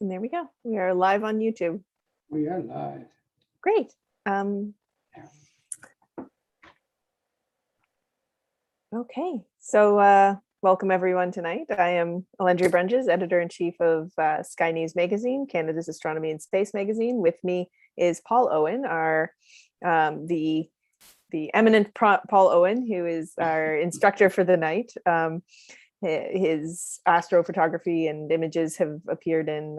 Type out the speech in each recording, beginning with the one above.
And there we go. We are live on YouTube. We are live. Great. Okay, so welcome everyone tonight. I am Allendria Brunjes, editor-in-chief of SkyNews magazine, Canada's Astronomy and Space magazine. With me is Paul Owen, our the eminent Paul Owen, who is our instructor for the night. His astrophotography and images have appeared in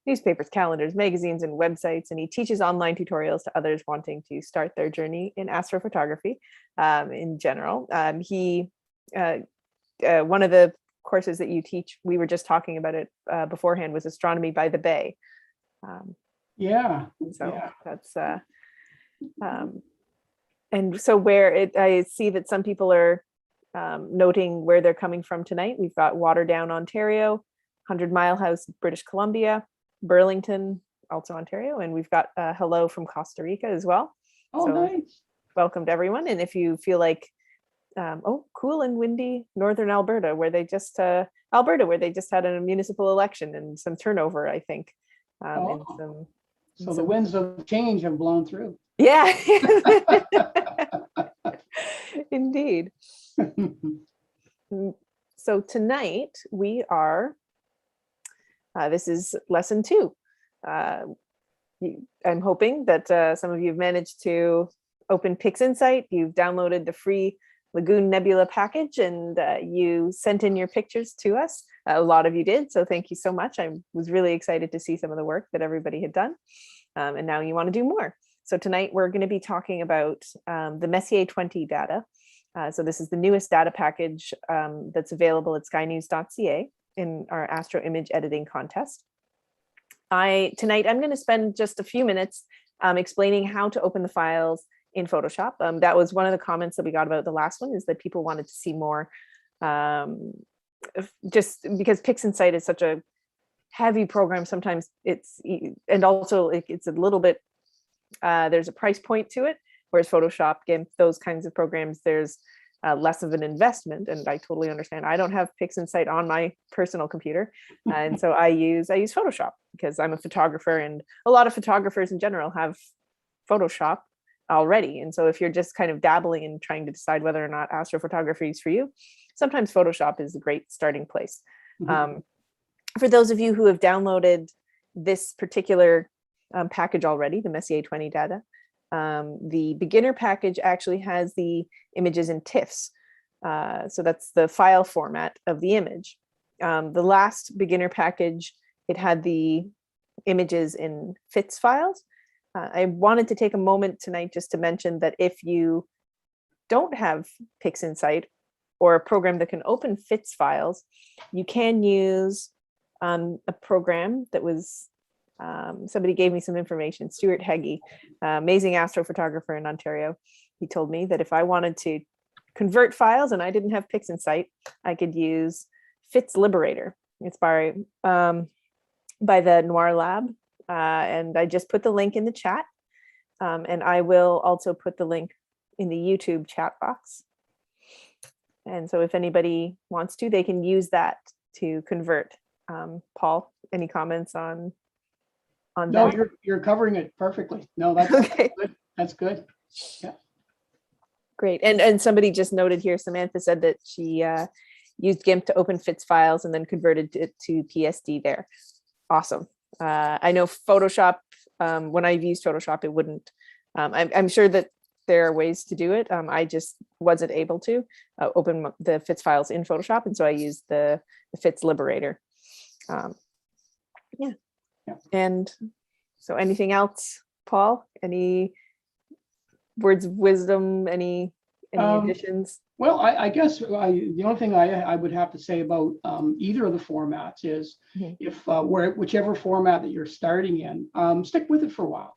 newspapers, calendars, magazines, and websites, and he teaches online tutorials to others wanting to start their journey in astrophotography in general. One of the courses that you teach, we were just talking about it beforehand, was Astronomy by the Bay. That's and so I see that some people are noting where they're coming from tonight. We've got Waterdown, Ontario, 100 Mile House, British Columbia, Burlington, also Ontario, and we've got hello from Costa Rica as well. Oh, so nice. Welcome to everyone. And if you feel like, cool and windy Northern Alberta, where they just had a municipal election and some turnover, I think. So the winds of change have blown through. Yeah, indeed. So tonight we are, this is lesson 2. I'm hoping that some of you have managed to open PixInsight. You've downloaded the free Lagoon Nebula package and you sent in your pictures to us. A lot of you did, so thank you so much. I was really excited to see some of the work that everybody had done. And now you want to do more. So tonight we're going to be talking about the Messier 20 data. So this is the newest data package that's available at skynews.ca in our Astroimage Editing Contest. Tonight I'm going to spend just a few minutes explaining how to open the files in Photoshop. That was one of the comments that we got about the last one, is that people wanted to see more, just because PixInsight is such a heavy program. Sometimes it's a little bit, there's a price point to it, whereas Photoshop, GIMP, those kinds of programs, there's less of an investment, and I totally understand. I don't have PixInsight on my personal computer, and so I use Photoshop because I'm a photographer, and a lot of photographers in general have Photoshop already. And so if you're just kind of dabbling and trying to decide whether or not astrophotography is for you, sometimes Photoshop is a great starting place. Mm-hmm. For those of you who have downloaded this particular package already, the Messier 20 data, the beginner package actually has the images in TIFFs. So that's the file format of the image. The last beginner package, it had the images in FITS files. I wanted to take a moment tonight just to mention that if you don't have PixInsight or a program that can open FITS files, you can use a program that was, somebody gave me some information, Stuart Heggie, amazing astrophotographer in Ontario. He told me that if I wanted to convert files and I didn't have PixInsight, I could use FITS Liberator. It's by the Noir Lab. And I just put the link in the chat, and I will also put the link in the YouTube chat box. And so if anybody wants to, they can use that to convert. Paul, any comments on that? No, you're covering it perfectly. No, that's okay. Good. That's good. Yeah. Great. And somebody just noted here, Samantha said that she used GIMP to open FITS files and then converted it to PSD there. Awesome. I know Photoshop, when I've used Photoshop, it wouldn't, I'm sure that there are ways to do it. I just wasn't able to open the FITS files in Photoshop. And so I used the FITS Liberator. Yeah. And so anything else, Paul? Any words of wisdom, any additions? Well, I guess the only thing I would have to say about either of the formats is, mm-hmm. if whichever format that you're starting in, stick with it for a while,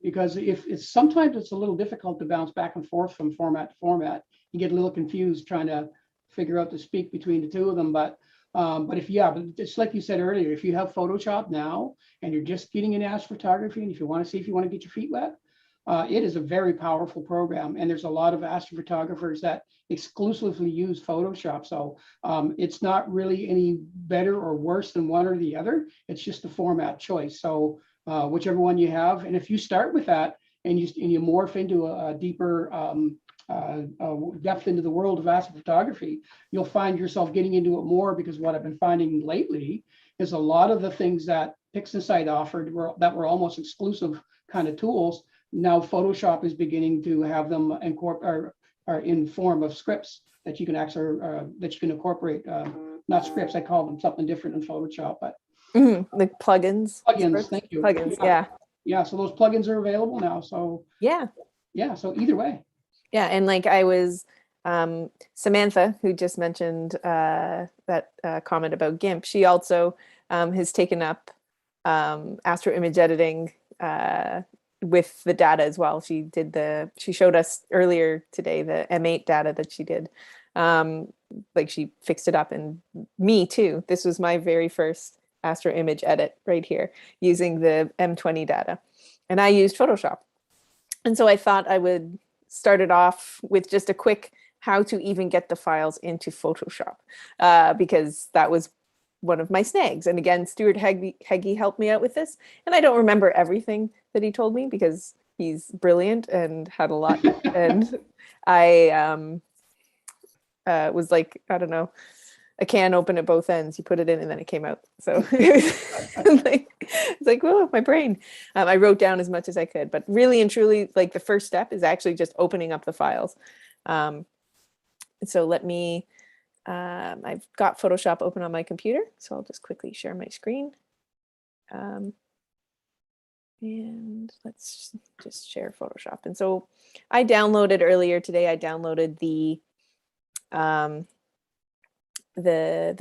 because sometimes it's a little difficult to bounce back and forth from format to format. You get a little confused trying to figure out the speak between the two of them. But but just like you said earlier, if you have Photoshop now and you're just getting into astrophotography, and if you want to see if you want to get your feet wet, It is a very powerful program, and there's a lot of astrophotographers that exclusively use Photoshop. So it's not really any better or worse than one or the other. It's just a format choice. So whichever one you have, and if you start with that and you morph into a deeper depth into the world of astrophotography, you'll find yourself getting into it more, because what I've been finding lately is a lot of the things that PixInsight offered that were almost exclusive kind of tools. Now Photoshop is beginning to have them incorporate or in form of scripts that you can actually incorporate. Not scripts, I call them something different in Photoshop, but like plugins. Plugins, thank you. Plugins, yeah. Yeah, so those plugins are available now. So yeah. So either way. Yeah, and like I was Samantha, who just mentioned that comment about GIMP, she also has taken up Astroimage editing with the data as well. She showed us earlier today the M8 data that she did. Like she fixed it up, and me too. This was my very first Astroimage edit right here using the M20 data, and I used Photoshop. And so I thought I would start it off with just a quick how to even get the files into Photoshop, because that was one of my snags. And again, Stuart Heggie helped me out with this. And I don't remember everything that he told me because he's brilliant and had a lot. And I was like, I don't know, a can open at both ends. You put it in and then it came out. So it's like, oh, my brain. I wrote down as much as I could, but really and truly, like the first step is actually just opening up the files. So let me, I've got Photoshop open on my computer, so I'll just quickly share my screen. And let's just share Photoshop. And so I downloaded earlier today, I downloaded the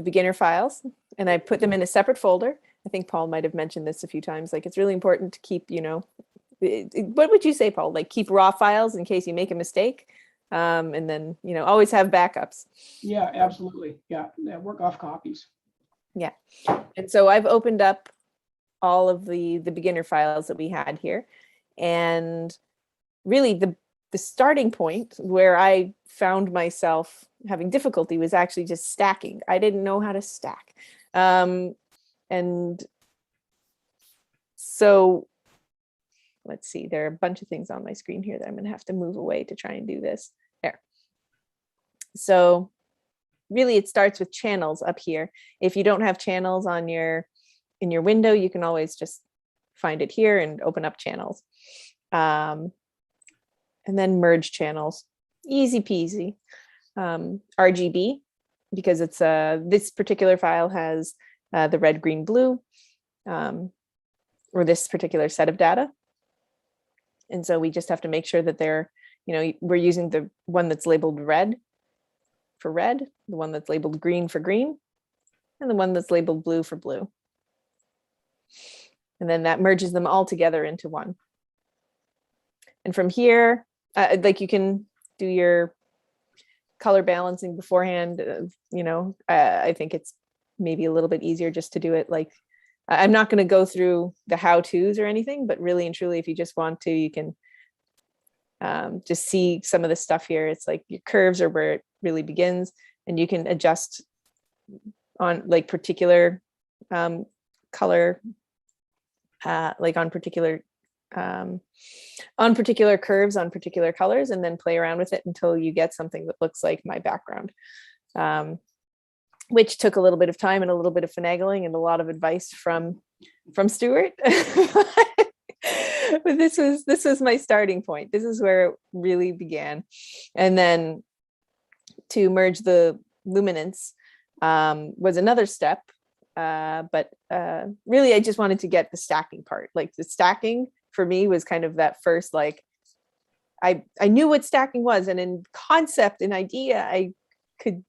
beginner files, and I put them in a separate folder. I think Paul might have mentioned this a few times. Like it's really important to keep, what would you say, Paul? Like keep raw files in case you make a mistake. And then, always have backups. Yeah, absolutely. Yeah, work off copies. Yeah. And so I've opened up all of the beginner files that we had here. And really the starting point where I found myself having difficulty was actually just stacking. I didn't know how to stack. And so let's see, there are a bunch of things on my screen here that I'm going to have to move away to try and do this. There. So really it starts with channels up here. If you don't have channels in your window, you can always just find it here and open up channels. And then merge channels, easy peasy. RGB, because it's this particular file has the red, green, blue, or this particular set of data. And so we just have to make sure that we're using the one that's labeled red for red, the one that's labeled green for green, and the one that's labeled blue for blue. And then that merges them all together into one. And from here, like you can do your color balancing beforehand. I think it's maybe a little bit easier just to do it like, I'm not going to go through the how-tos or anything, but really and truly, if you just want to, you can just see some of the stuff here. It's like your curves are where it really begins, and you can adjust on like particular color, like on particular curves on particular colors, and then play around with it until you get something that looks like my background, which took a little bit of time and a little bit of finagling and a lot of advice from Stuart. But this was my starting point. This is where it really began. And then to merge the luminance was another step. But really, I just wanted to get the stacking part. Like the stacking for me was kind of that first, like, I knew what stacking was, and in concept and idea, I could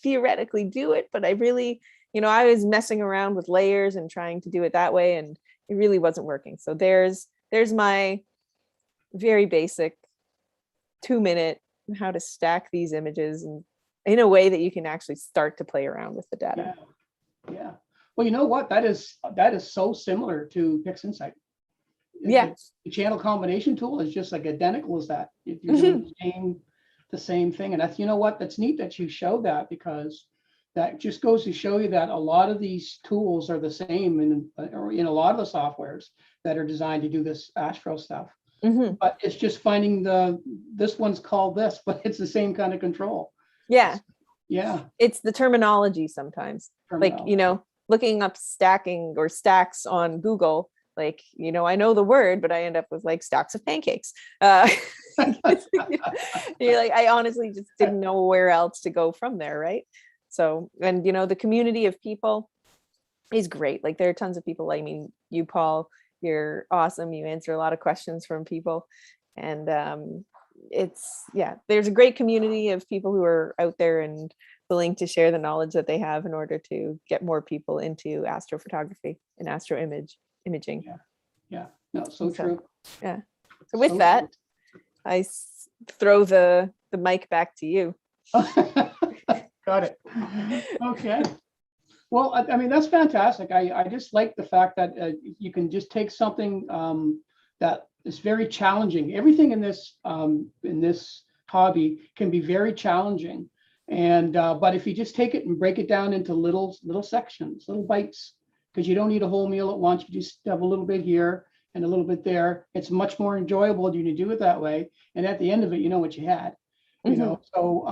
theoretically do it, but I really, I was messing around with layers and trying to do it that way, and it really wasn't working. So there's my very basic 2-minute how to stack these images and in a way that you can actually start to play around with the data. Yeah. Well, you know what? That is so similar to PixInsight. Yeah. The channel combination tool is just like identical as that. If you're doing the same thing. And that's, you know what, that's neat that you showed that, because that just goes to show you that a lot of these tools are the same in a lot of the softwares that are designed to do this astro stuff. But it's just finding this one's called this, but it's the same kind of control. Yeah. Yeah. It's the terminology sometimes. Like, you know, looking up stacking or stacks on Google, like, you know, I know the word, but I end up with like stacks of pancakes. You're like, I honestly just didn't know where else to go from there, right? So, and you know, the community of people is great. Like there are tons of people. I mean, you, Paul, you're awesome. You answer a lot of questions from people. And there's a great community of people who are out there and willing to share the knowledge that they have in order to get more people into astrophotography and imaging. Yeah. No, so true. Yeah. So with that, I throw the mic back to you. Got it. Okay. Well, I mean, that's fantastic. I just like the fact that you can just take something that is very challenging. Everything in this hobby can be very challenging. And but if you just take it and break it down into little sections, little bites, because you don't need a whole meal at once. You just have a little bit here and a little bit there. It's much more enjoyable when you do it that way. And at the end of it, you know what you had. You know, so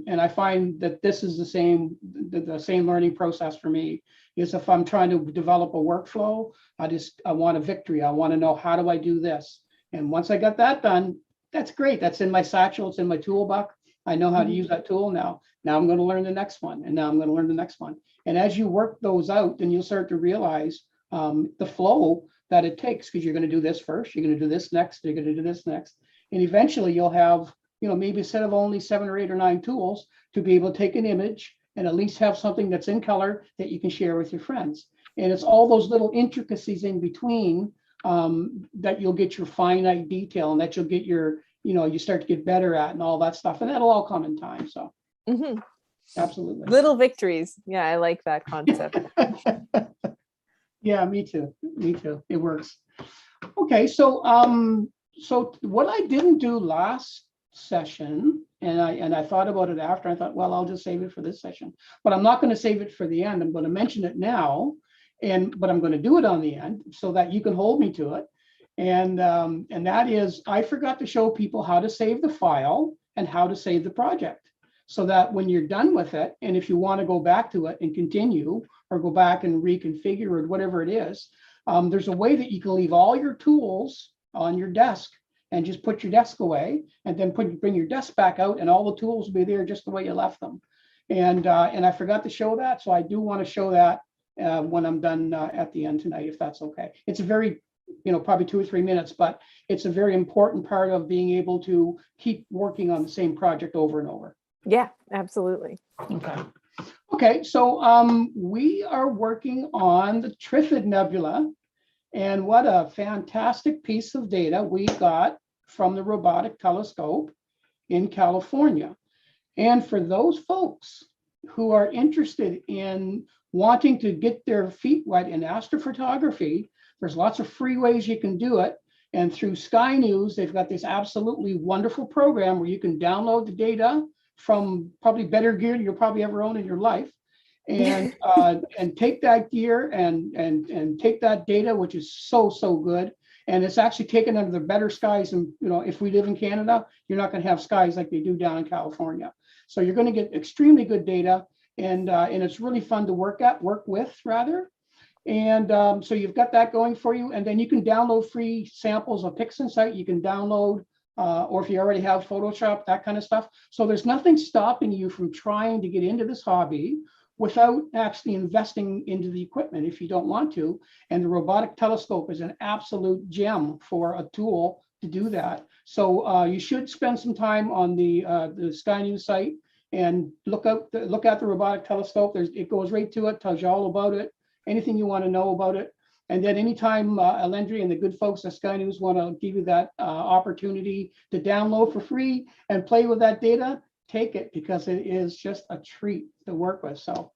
and I find that this is the same learning process for me. Is if I'm trying to develop a workflow, I want a victory. I want to know, how do I do this? And once I got that done, that's great. That's in my satchel. It's in my toolbox. I know how to use that tool now. Now I'm going to learn the next one, and now I'm going to learn the next one. And as you work those out, then you'll start to realize the flow that it takes, because you're going to do this first, you're going to do this next, you're going to do this next, and eventually you'll have, you know, maybe a set of only 7 or 8 or 9 tools to be able to take an image and at least have something that's in color that you can share with your friends. And it's all those little intricacies in between that you'll get your finite detail, and that you'll get your, you know, you start to get better at, and all that stuff. And that'll all come in time. So absolutely. Little victories. Yeah, I like that concept. Yeah, me too. Me too. It works. Okay, so so what I didn't do last session, and I thought about it after, I thought, well, I'll just save it for this session, but I'm not going to save it for the end. I'm going to mention it now, but I'm going to do it on the end so that you can hold me to it. And that is, I forgot to show people how to save the file and how to save the project, so that when you're done with it, and if you want to go back to it and continue, or go back and reconfigure or whatever it is, there's a way that you can leave all your tools on your desk and just put your desk away, and then bring your desk back out, and all the tools will be there just the way you left them. And I forgot to show that, so I do want to show that when I'm done at the end tonight, if that's okay. It's a very, you know, probably 2 or 3 minutes, but it's a very important part of being able to keep working on the same project over and over. Yeah, absolutely. Okay, so we are working on the Trifid Nebula, and what a fantastic piece of data we got from the robotic telescope in California. And for those folks who are interested in wanting to get their feet wet in astrophotography, there's lots of free ways you can do it. And through SkyNews, they've got this absolutely wonderful program where you can download the data from probably better gear than you'll probably ever own in your life, and take that gear and take that data, which is so good. And it's actually taken under the better skies. And, you know, if we live in Canada, you're not going to have skies like they do down in California. So you're going to get extremely good data, and it's really fun to work with rather. And so you've got that going for you. And then you can download free samples of PixInsight. You can download, or if you already have Photoshop, that kind of stuff. So there's nothing stopping you from trying to get into this hobby without actually investing into the equipment if you don't want to. And the robotic telescope is an absolute gem for a tool to do that. So you should spend some time on the SkyNews site and look at the robotic telescope. It goes right to it, tells you all about it, anything you want to know about it. And then anytime Allendria and the good folks at SkyNews want to give you that opportunity to download for free and play with that data, take it, because it is just a treat to work with. So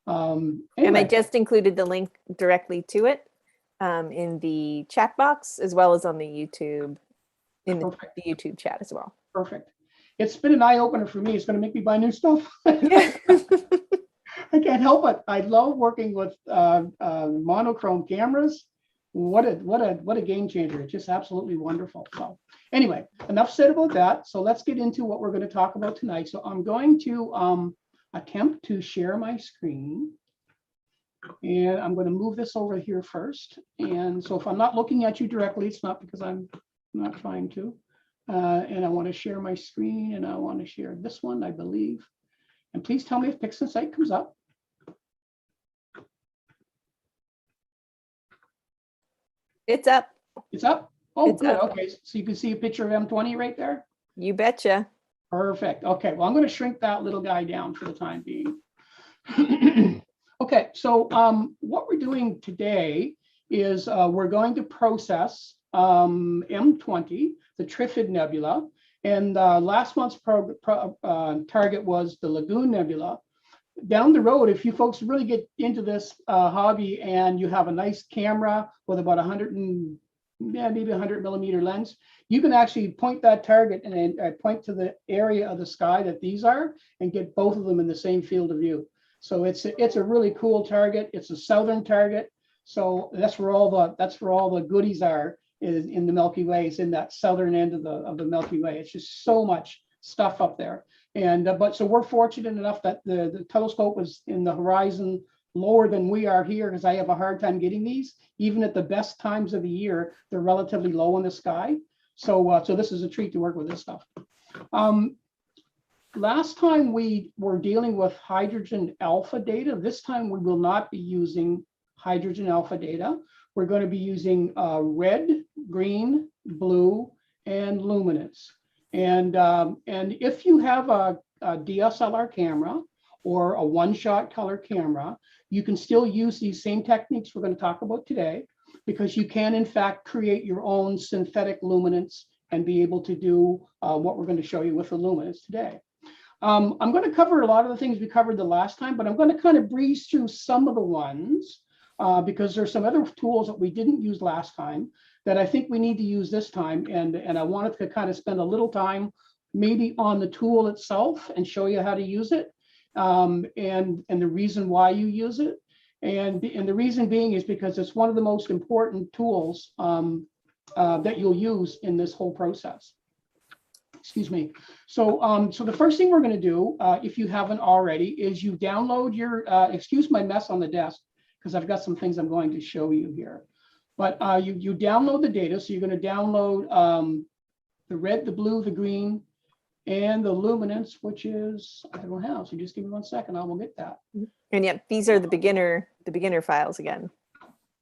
anyway. And I just included the link directly to it. in the chat box as well as on the YouTube, in the Perfect. YouTube chat as well. Perfect. It's been an eye opener for me. It's going to make me buy new stuff. Yeah. I can't help it. I love working with monochrome cameras. What a game changer. It's just absolutely wonderful. So anyway, enough said about that. So let's get into what we're going to talk about tonight. So I'm going to attempt to share my screen. And I'm going to move this over here first. And so if I'm not looking at you directly, it's not because I'm not trying to. And I want to share my screen, and I want to share this one, I believe. And please tell me if PixInsight comes up. It's up. It's up? Oh, It's good. up. Okay, so you can see a picture of M20 right there? You betcha. Perfect. Okay, well, I'm going to shrink that little guy down for the time being. Okay, so what we're doing today is we're going to process M20, the Trifid Nebula, and last month's target was the Lagoon Nebula. Down the road, if you folks really get into this hobby and you have a nice camera with about 100 and maybe 100 millimeter lens, you can actually point that target and then point to the area of the sky that these are and get both of them in the same field of view. So it's a really cool target. It's a southern target. So that's where all the goodies are in the Milky Way. Is in that southern end of the Milky Way. It's just so much stuff up there. And but so we're fortunate enough that the telescope was in the horizon lower than we are here, because I have a hard time getting these. Even at the best times of the year, they're relatively low in the sky. So so this is a treat to work with this stuff. Last time we were dealing with hydrogen alpha data. This time we will not be using hydrogen alpha data. We're going to be using red, green, blue, and luminance. And if you have a DSLR camera or a one-shot color camera, you can still use these same techniques we're going to talk about today, because you can in fact create your own synthetic luminance and be able to do what we're going to show you with the luminance today. I'm going to cover a lot of the things we covered the last time, but I'm going to kind of breeze through some of the ones because there's some other tools that we didn't use last time that I think we need to use this time. And I wanted to kind of spend a little time maybe on the tool itself and show you how to use it and the reason why you use it. And the reason being is because it's one of the most important tools that you'll use in this whole process. Excuse me. So, so the first thing we're going to do, if you haven't already, is you download your, excuse my mess on the desk, because I've got some things I'm going to show you here. But you download the data. So you're going to download the red, the blue, the green, and the luminance, which is, I don't have. So just give me 1 second. I will get that. And yet these are the beginner files again.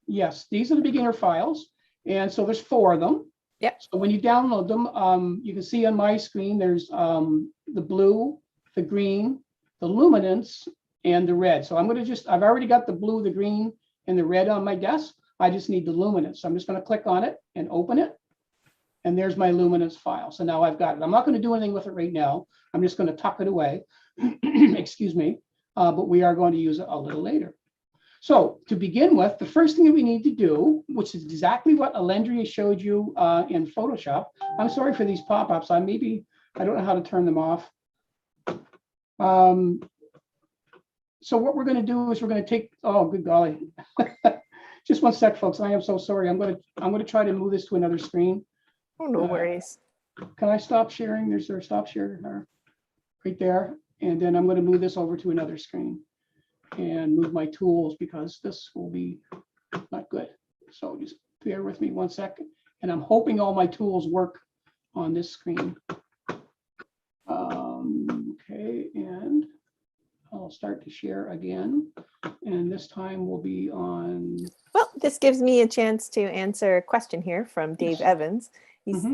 Yes, these are the beginner files. And so there's 4 of them. Yep. So when you download them, you can see on my screen, there's the blue, the green, the luminance, and the red. So I'm going to I've already got the blue, the green, and the red on my desk. I just need the luminance. So I'm just going to click on it and open it. And there's my luminance file. So now I've got it. I'm not going to do anything with it right now. I'm just going to tuck it away. Excuse me. But we are going to use it a little later. So to begin with, the first thing that we need to do, which is exactly what Allendria showed you in Photoshop. I'm sorry for these pop-ups. I don't know how to turn them off. So what we're going to do is we're going to take, oh, good golly. Just 1 sec, folks. I am so sorry. I'm going to try to move this to another screen. Oh, no worries. Can I stop sharing? There's a stop share right there. And then I'm going to move this over to another screen and move my tools, because this will be not good. So just bear with me 1 second. And I'm hoping all my tools work on this screen. Okay, and I'll start to share again. And this time we'll be on. Well, this gives me a chance to answer a question here from Dave Evans. He's,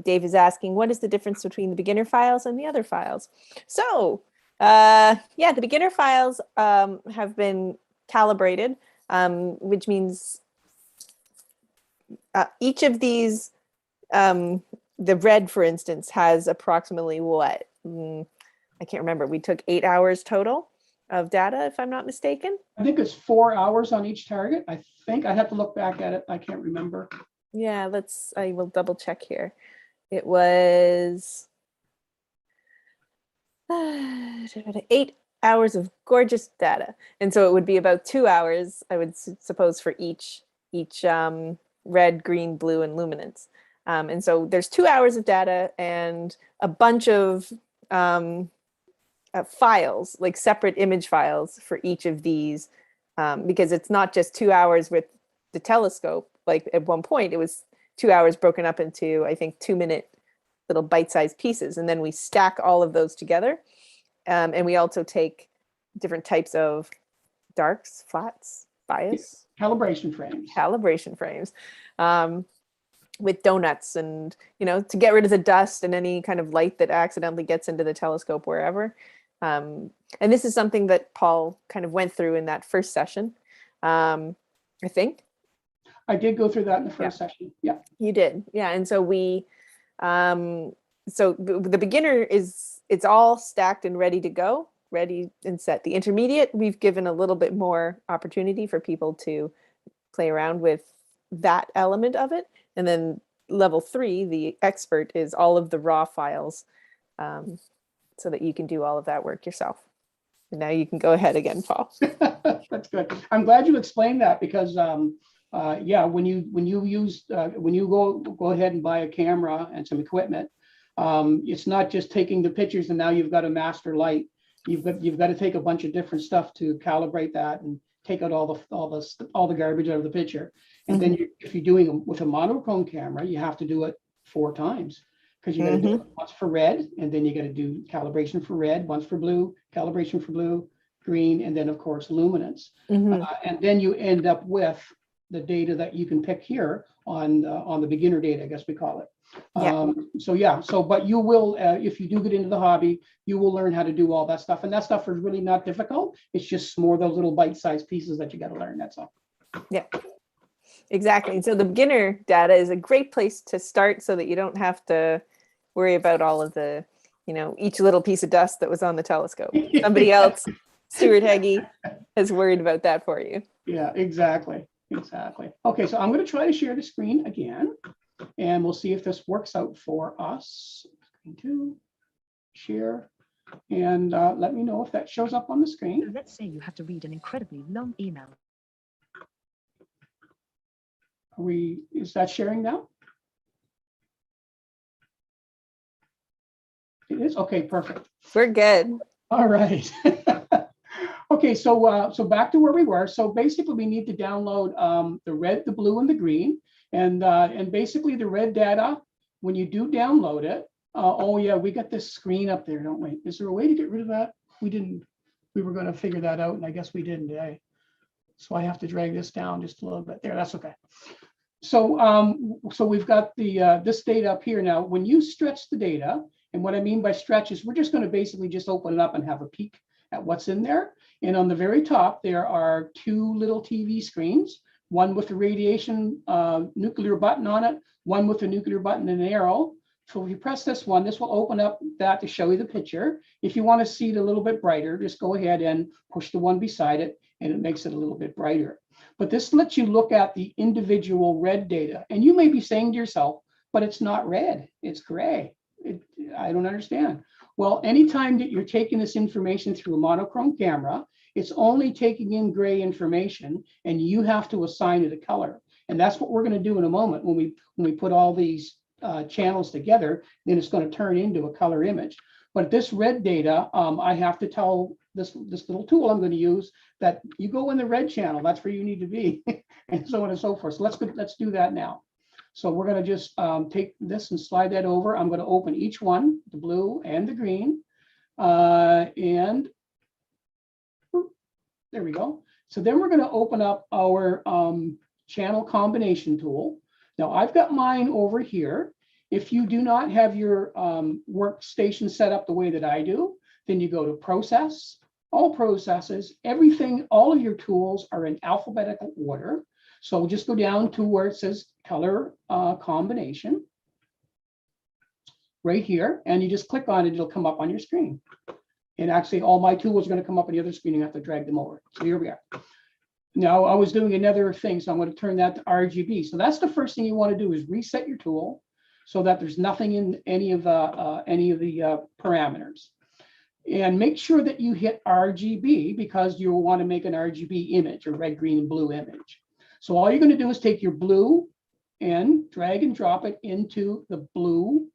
Dave is asking, what is the difference between the beginner files and the other files? So, yeah, the beginner files have been calibrated, which means each of these, the red, for instance, has approximately what? I can't remember. We took 8 hours total. of data, if I'm not mistaken. I think it's 4 hours on each target. I think I'd have to look back at it. I can't remember. Yeah, I will double check here. It was 8 hours of gorgeous data. And so it would be about 2 hours, I would suppose, for each red, green, blue, and luminance. And so there's 2 hours of data and a bunch of files, like separate image files for each of these, because it's not just 2 hours with the telescope. Like at one point, it was 2 hours broken up into, I think, 2-minute little bite-sized pieces. And then we stack all of those together. And we also take different types of darks, flats, bias. Calibration frames. With donuts and, to get rid of the dust and any kind of light that accidentally gets into the telescope wherever. And this is something that Paul kind of went through in that first session, I think. I did go through that in the first session. Yeah. You did. Yeah. And so so the beginner it's all stacked and ready to go, ready and set. The intermediate, we've given a little bit more opportunity for people to play around with that element of it. And then level 3, the expert, is all of the raw files, so that you can do all of that work yourself. And now you can go ahead again, Paul. That's good. I'm glad you explained that because when you go ahead and buy a camera and some equipment, it's not just taking the pictures and now you've got a master light. You've got to take a bunch of different stuff to calibrate that and take out all the garbage out of the picture. And then if you're doing it with a monochrome camera, you have to do it 4 times because you got to do it once for red, and then you got to do calibration for red, once for blue, calibration for blue, green, and then of course luminance. And then you end up with the data that you can pick here on the beginner data, I guess we call it. But you will, if you do get into the hobby, you will learn how to do all that stuff. And that stuff is really not difficult. It's just more those little bite-sized pieces that you got to learn. That's all. Yeah, exactly. And so the beginner data is a great place to start so that you don't have to worry about all of the, each little piece of dust that was on the telescope. Somebody else, Stuart Heggie, has worried about that for you. Yeah, exactly. Okay, so I'm going to try to share the screen again. And we'll see if this works out for us. Going to share and let me know if that shows up on the screen. Let's say you have to read an incredibly long email. Is that sharing now? It is? Okay, perfect. We're good. All right. Okay, so back to where we were. So basically we need to download the red, the blue, and the green. And basically the red data, when you do download it, we got this screen up there, don't we? Is there a way to get rid of that? We didn't. We were going to figure that out, and I guess we didn't today. So I have to drag this down just a little bit there. That's okay. So we've got this data up here now. When you stretch the data, and what I mean by stretch is we're just going to basically just open it up and have a peek at what's in there. And on the very top, there are 2 little TV screens. One with the radiation nuclear button on it, one with the nuclear button and an arrow. So if you press this one, this will open up that to show you the picture. If you want to see it a little bit brighter, just go ahead and push the one beside it, and it makes it a little bit brighter. But this lets you look at the individual red data. And you may be saying to yourself, but it's not red, it's gray. I don't understand. Well, anytime that you're taking this information through a monochrome camera, it's only taking in gray information, and you have to assign it a color. And that's what we're going to do in a moment when we put all these channels together. Then it's going to turn into a color image. But this red data, I have to tell this little tool I'm going to use that you go in the red channel. That's where you need to be, and so on and so forth. So let's do that now. So we're going to just take this and slide that over. I'm going to open each one, the blue and the green, and there we go. So then we're going to open up our channel combination tool. Now I've got mine over here. If you do not have your workstation set up the way that I do, then you go to Process, All Processes, everything, all of your tools are in alphabetical order. So we'll just go down to where it says Color Combination right here, and you just click on it, it'll come up on your screen. And actually all my tools are going to come up on the other screen and I have to drag them over. So here we are. Now I was doing another thing, so I'm going to turn that to RGB. So that's the first thing you want to do is reset your tool so that there's nothing in any of the parameters. And make sure that you hit RGB because you'll want to make an RGB image, a red, green, and blue image. So all you're going to do is take your blue and drag and drop it into the blue,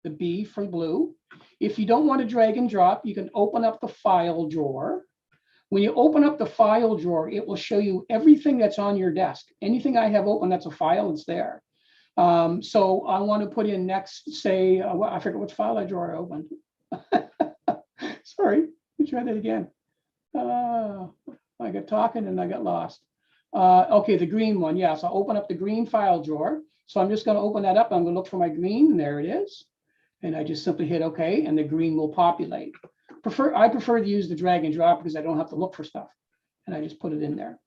the B for blue. If you don't want to drag and drop, you can open up the file drawer. When you open up the file drawer, it will show you everything that's on your desk. Anything I have open that's a file, it's there. So I want to put in next, say, I forget which file drawer I opened. Sorry, let's try that again. I got talking and I got lost. Okay, the green one, yes. I'll open up the green file drawer. So I'm just going to open that up. I'm going to look for my green, and there it is. And I just simply hit OK, and the green will populate. I prefer to use the drag and drop because I don't have to look for stuff. And I just put it in there.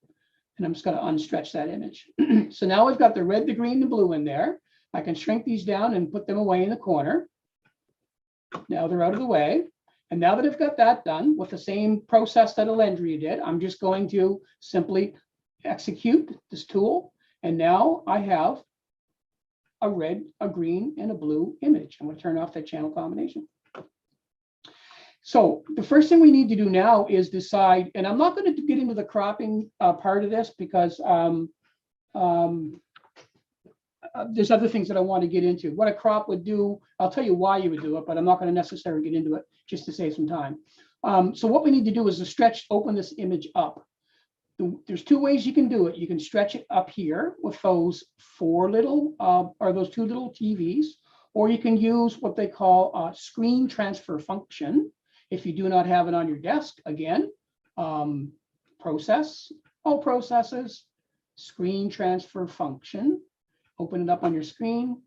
And I'm just going to unstretch that image. So now we've got the red, the green, the blue in there. I can shrink these down and put them away in the corner. Now they're out of the way. And now that I've got that done with the same process that Allendria did, I'm just going to simply execute this tool. And now I have a red, a green, and a blue image. I'm going to turn off that channel combination. So the first thing we need to do now is decide, and I'm not going to get into the cropping part of this because there's other things that I want to get into. What a crop would do, I'll tell you why you would do it, but I'm not going to necessarily get into it just to save some time. So what we need to do is to open this image up. There's two ways you can do it. You can stretch it up here with those those two little TVs, or you can use what they call a screen transfer function. If you do not have it on your desk, again, process, all processes, screen transfer function, open it up on your screen,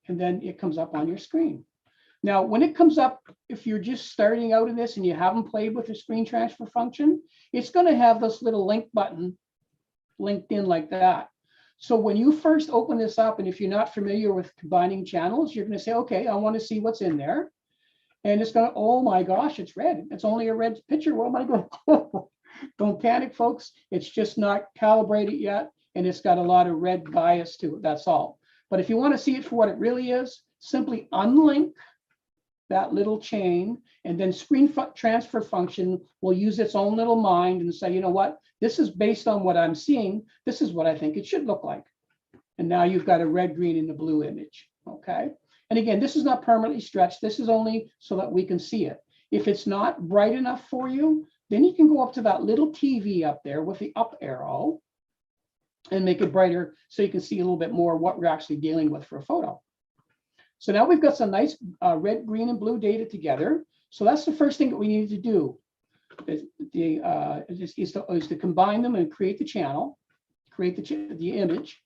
and then it comes up on your screen. Now, when it comes up, if you're just starting out in this and you haven't played with the screen transfer function, it's going to have this little link button linked in like that. So when you first open this up, and if you're not familiar with combining channels, you're going to say, okay, I want to see what's in there. And it's going to, oh my gosh, it's red. It's only a red picture. What am I going to do? Don't panic, folks. It's just not calibrated yet. And it's got a lot of red bias to it. That's all. But if you want to see it for what it really is, simply unlink that little chain, and then screen transfer function will use its own little mind and say, you know what, this is based on what I'm seeing. This is what I think it should look like. And now you've got a red, green, and a blue image. Okay. And again, this is not permanently stretched. This is only so that we can see it. If it's not bright enough for you, then you can go up to that little TV up there with the up arrow and make it brighter so you can see a little bit more what we're actually dealing with for a photo. So now we've got some nice red, green, and blue data together. So that's the first thing that we need to do is to combine them and create the channel, create the image.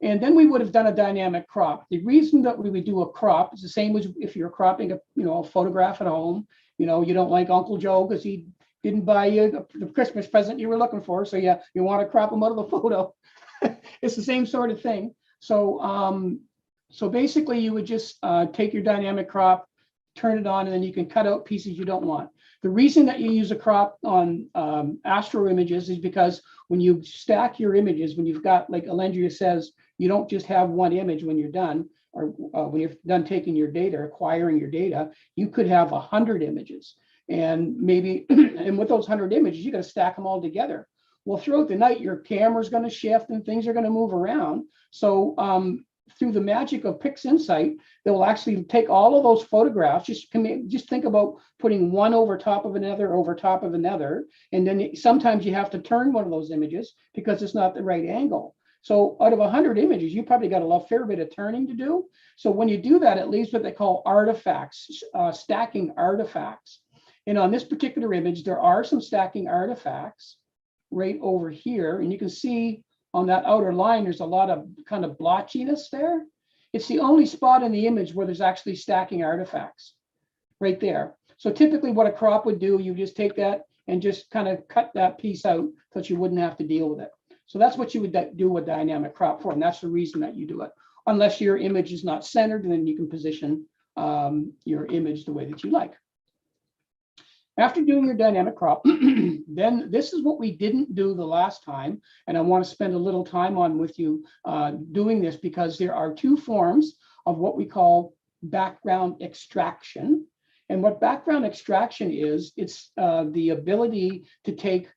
And then we would have done a dynamic crop. The reason that we would do a crop is the same as if you're cropping a photograph at home. You don't like Uncle Joe because he didn't buy you the Christmas present you were looking for. So yeah, you want to crop him out of a photo. It's the same sort of thing. So so basically you would just take your dynamic crop, turn it on, and then you can cut out pieces you don't want. The reason that you use a crop on Astroimages is because when you stack your images, when you've got, like Allendria says, you don't just have one image when you're done, or when you're done taking your data, acquiring your data, you could have 100 images. And maybe, and with those 100 images, you got to stack them all together. Well, throughout the night, your camera's going to shift and things are going to move around. So through the magic of PixInsight, they will actually take all of those photographs. Just think about putting one over top of another, and then sometimes you have to turn one of those images because it's not the right angle. So out of 100 images, you probably got a fair bit of turning to do. So when you do that, it leaves what they call artifacts, stacking artifacts. And on this particular image, there are some stacking artifacts right over here, and you can see on that outer line, there's a lot of kind of blotchiness there. It's the only spot in the image where there's actually stacking artifacts right there. So typically what a crop would do, you just take that and just kind of cut that piece out so that you wouldn't have to deal with it. So that's what you would do with dynamic crop for, and that's the reason that you do it. Unless your image is not centered, and then you can position your image the way that you like. After doing your dynamic crop, then this is what we didn't do the last time, and I want to spend a little time on with you doing this, because there are two forms of what we call background extraction. And what background extraction is, it's the ability to take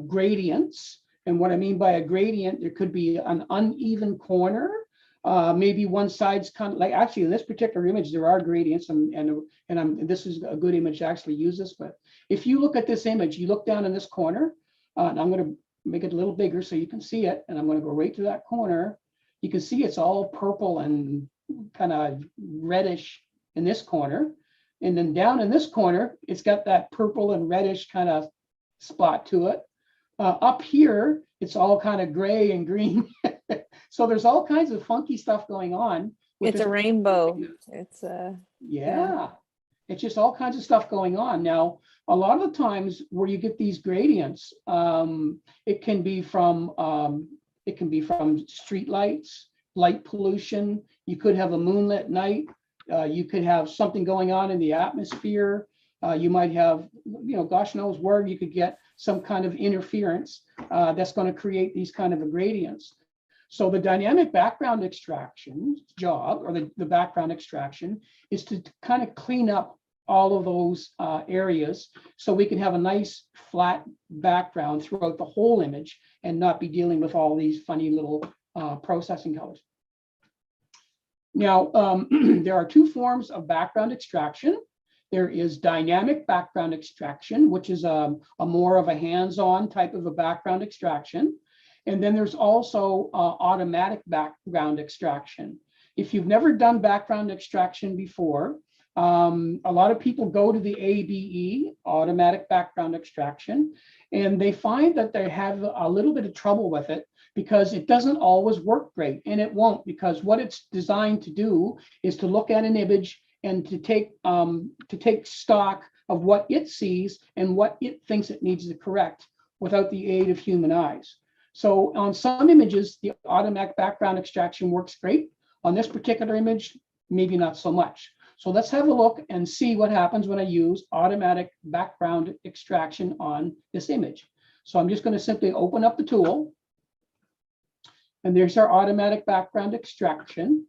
gradients. And what I mean by a gradient, there could be an uneven corner. Maybe one side's kind of like, actually in this particular image, there are gradients, and this is a good image to actually use this. But if you look at this image, you look down in this corner, and I'm going to make it a little bigger so you can see it. And I'm going to go right to that corner. You can see it's all purple and kind of reddish in this corner. And then down in this corner, it's got that purple and reddish kind of spot to it. Up here, it's all kind of gray and green. So there's all kinds of funky stuff going on. It's a rainbow. It's yeah, it's just all kinds of stuff going on. Now, a lot of the times where you get these gradients, it can be from street lights, light pollution. You could have a moonlit night. You could have something going on in the atmosphere. You might have, gosh knows where you could get some kind of interference that's going to create these kind of gradients. So the dynamic background extraction job, or the background extraction, is to kind of clean up all of those areas so we can have a nice flat background throughout the whole image and not be dealing with all these funny little processing colors. Now, there are two forms of background extraction. There is dynamic background extraction, which is a more of a hands-on type of a background extraction. And then there's also automatic background extraction. If you've never done background extraction before, a lot of people go to the ABE, automatic background extraction, and they find that they have a little bit of trouble with it because it doesn't always work great, and it won't, because what it's designed to do is to look at an image and to take stock of what it sees and what it thinks it needs to correct without the aid of human eyes. So on some images, the automatic background extraction works great. On this particular image, maybe not so much. So let's have a look and see what happens when I use automatic background extraction on this image. So I'm just going to simply open up the tool. And there's our automatic background extraction.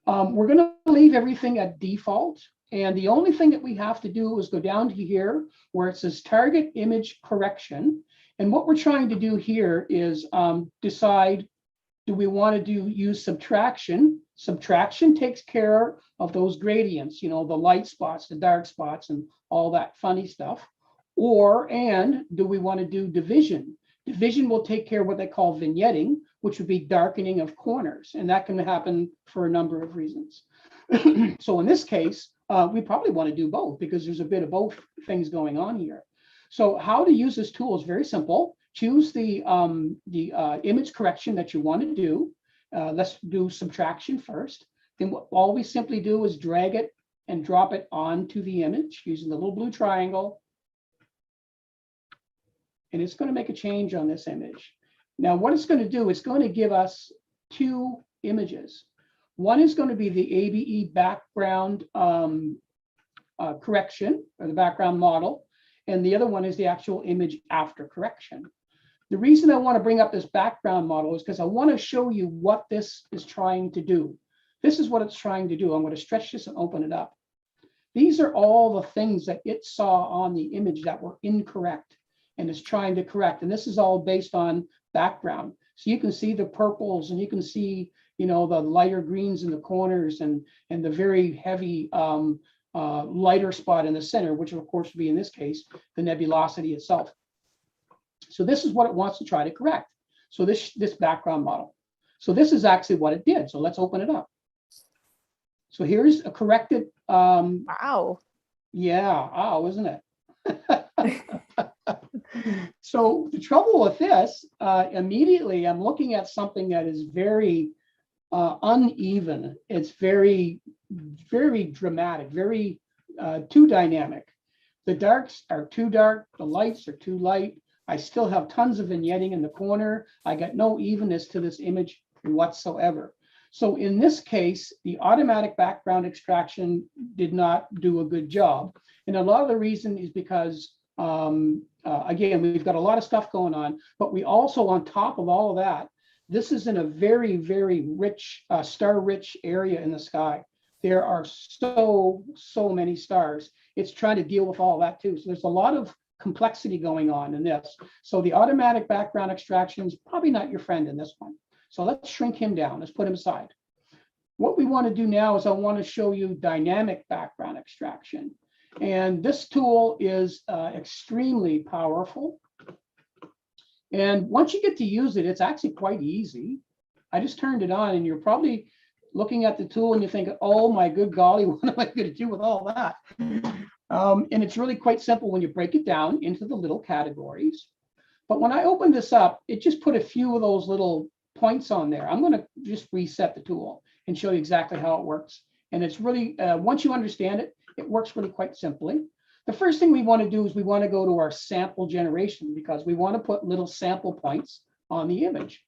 We're going to leave everything at default. And the only thing that we have to do is go down to here where it says target image correction. And what we're trying to do here is decide, do we want to use subtraction? Subtraction takes care of those gradients, the light spots, the dark spots, and all that funny stuff. And do we want to do division? Division will take care of what they call vignetting, which would be darkening of corners. And that can happen for a number of reasons. So in this case, we probably want to do both because there's a bit of both things going on here. So how to use this tool is very simple. Choose the image correction that you want to do. Let's do subtraction first. Then all we simply do is drag it and drop it onto the image using the little blue triangle. And it's going to make a change on this image. Now, what it's going to do, it's going to give us two images. One is going to be the ABE background correction, or the background model. And the other one is the actual image after correction. The reason I want to bring up this background model is because I want to show you what this is trying to do. This is what it's trying to do. I'm going to stretch this and open it up. These are all the things that it saw on the image that were incorrect and is trying to correct. And this is all based on background. So you can see the purples and you can see, the lighter greens in the corners and the very heavy lighter spot in the center, which of course would be in this case, the nebulosity itself. So this is what it wants to try to correct. So this background model. So this is actually what it did. So let's open it up. So here's a corrected. Wow. Yeah, wow, isn't it? So the trouble with this, immediately I'm looking at something that is very uneven. It's very, very dramatic, very too dynamic. The darks are too dark, the lights are too light. I still have tons of vignetting in the corner. I got no evenness to this image whatsoever. So in this case, the automatic background extraction did not do a good job. And a lot of the reason is because Again, we've got a lot of stuff going on, but we also, on top of all of that, this is in a very, very rich, star-rich area in the sky. There are so many stars. It's trying to deal with all that too. So there's a lot of complexity going on in this. So the automatic background extraction is probably not your friend in this one. So let's shrink him down. Let's put him aside. What we want to do now is I want to show you dynamic background extraction. And this tool is extremely powerful. And once you get to use it, it's actually quite easy. I just turned it on and you're probably looking at the tool and you think, oh my good golly, what am I going to do with all that? And it's really quite simple when you break it down into the little categories. But when I open this up, it just put a few of those little points on there. I'm going to just reset the tool and show you exactly how it works. And it's really, once you understand it, it works really quite simply. The first thing we want to do is we want to go to our sample generation because we want to put little sample points on the image.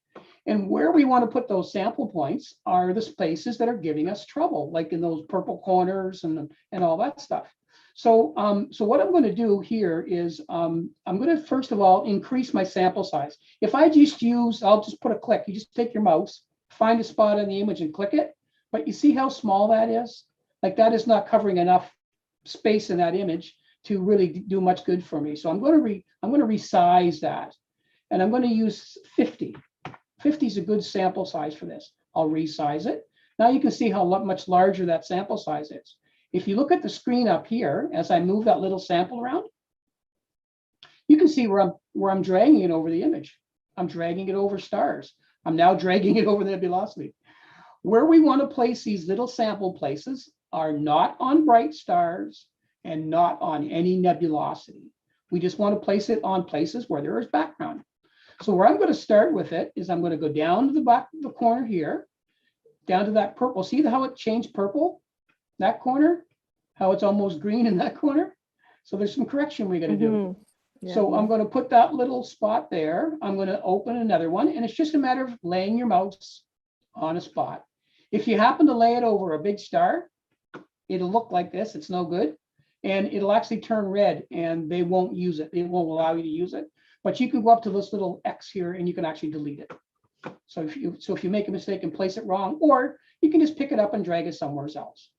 And where we want to put those sample points are the spaces that are giving us trouble, like in those purple corners and all that stuff. So, so what I'm going to do here is I'm going to, first of all, increase my sample size. If I just use, I'll just put a click. You just take your mouse, find a spot on the image and click it. But you see how small that is? Like that is not covering enough space in that image to really do much good for me. So I'm going to resize that. And I'm going to use 50. 50 is a good sample size for this. I'll resize it. Now you can see how much larger that sample size is. If you look at the screen up here, as I move that little sample around, you can see where I'm dragging it over the image. I'm dragging it over stars. I'm now dragging it over the nebulosity. Where we want to place these little sample places are not on bright stars and not on any nebulosity. We just want to place it on places where there is background. So where I'm going to start with it is I'm going to go down to the back of the corner here, down to that purple. See how it changed purple? That corner, how it's almost green in that corner. So there's some correction we're going to do. Yeah. So I'm going to put that little spot there. I'm going to open another one. And it's just a matter of laying your mouse on a spot. If you happen to lay it over a big star, it'll look like this. It's no good. And it'll actually turn red and they won't use it. They won't allow you to use it. But you can go up to this little X here and you can actually delete it. So if you make a mistake and place it wrong, or you can just pick it up and drag it somewhere else.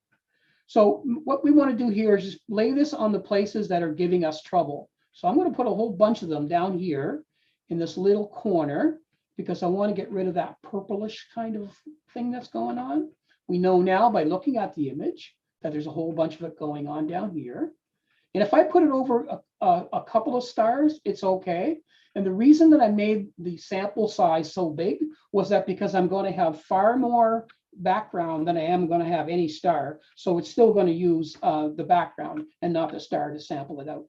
So what we want to do here is just lay this on the places that are giving us trouble. So I'm going to put a whole bunch of them down here in this little corner because I want to get rid of that purplish kind of thing that's going on. We know now by looking at the image that there's a whole bunch of it going on down here. And if I put it over a couple of stars, it's okay. And the reason that I made the sample size so big was that because I'm going to have far more background than I am going to have any star. So it's still going to use the background and not the star to sample it out.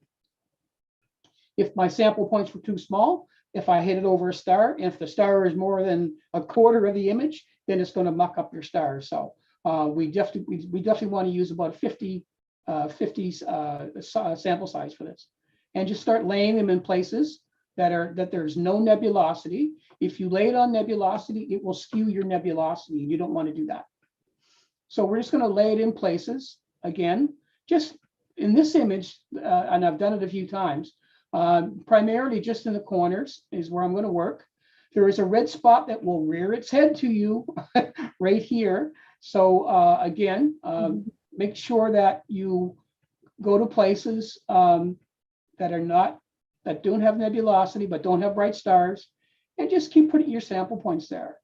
If my sample points were too small, if I hit it over a star, and if the star is more than a quarter of the image, then it's going to muck up your star. So we definitely want to use about 50 sample size for this, and just start laying them in places that there's no nebulosity. If you lay it on nebulosity, it will skew your nebulosity, and you don't want to do that. So we're just going to lay it in places again, just in this image, and I've done it a few times. Primarily just in the corners is where I'm going to work. There is a red spot that will rear its head to you right here. So again, make sure that you go to places that don't have nebulosity, but don't have bright stars, and just keep putting your sample points there.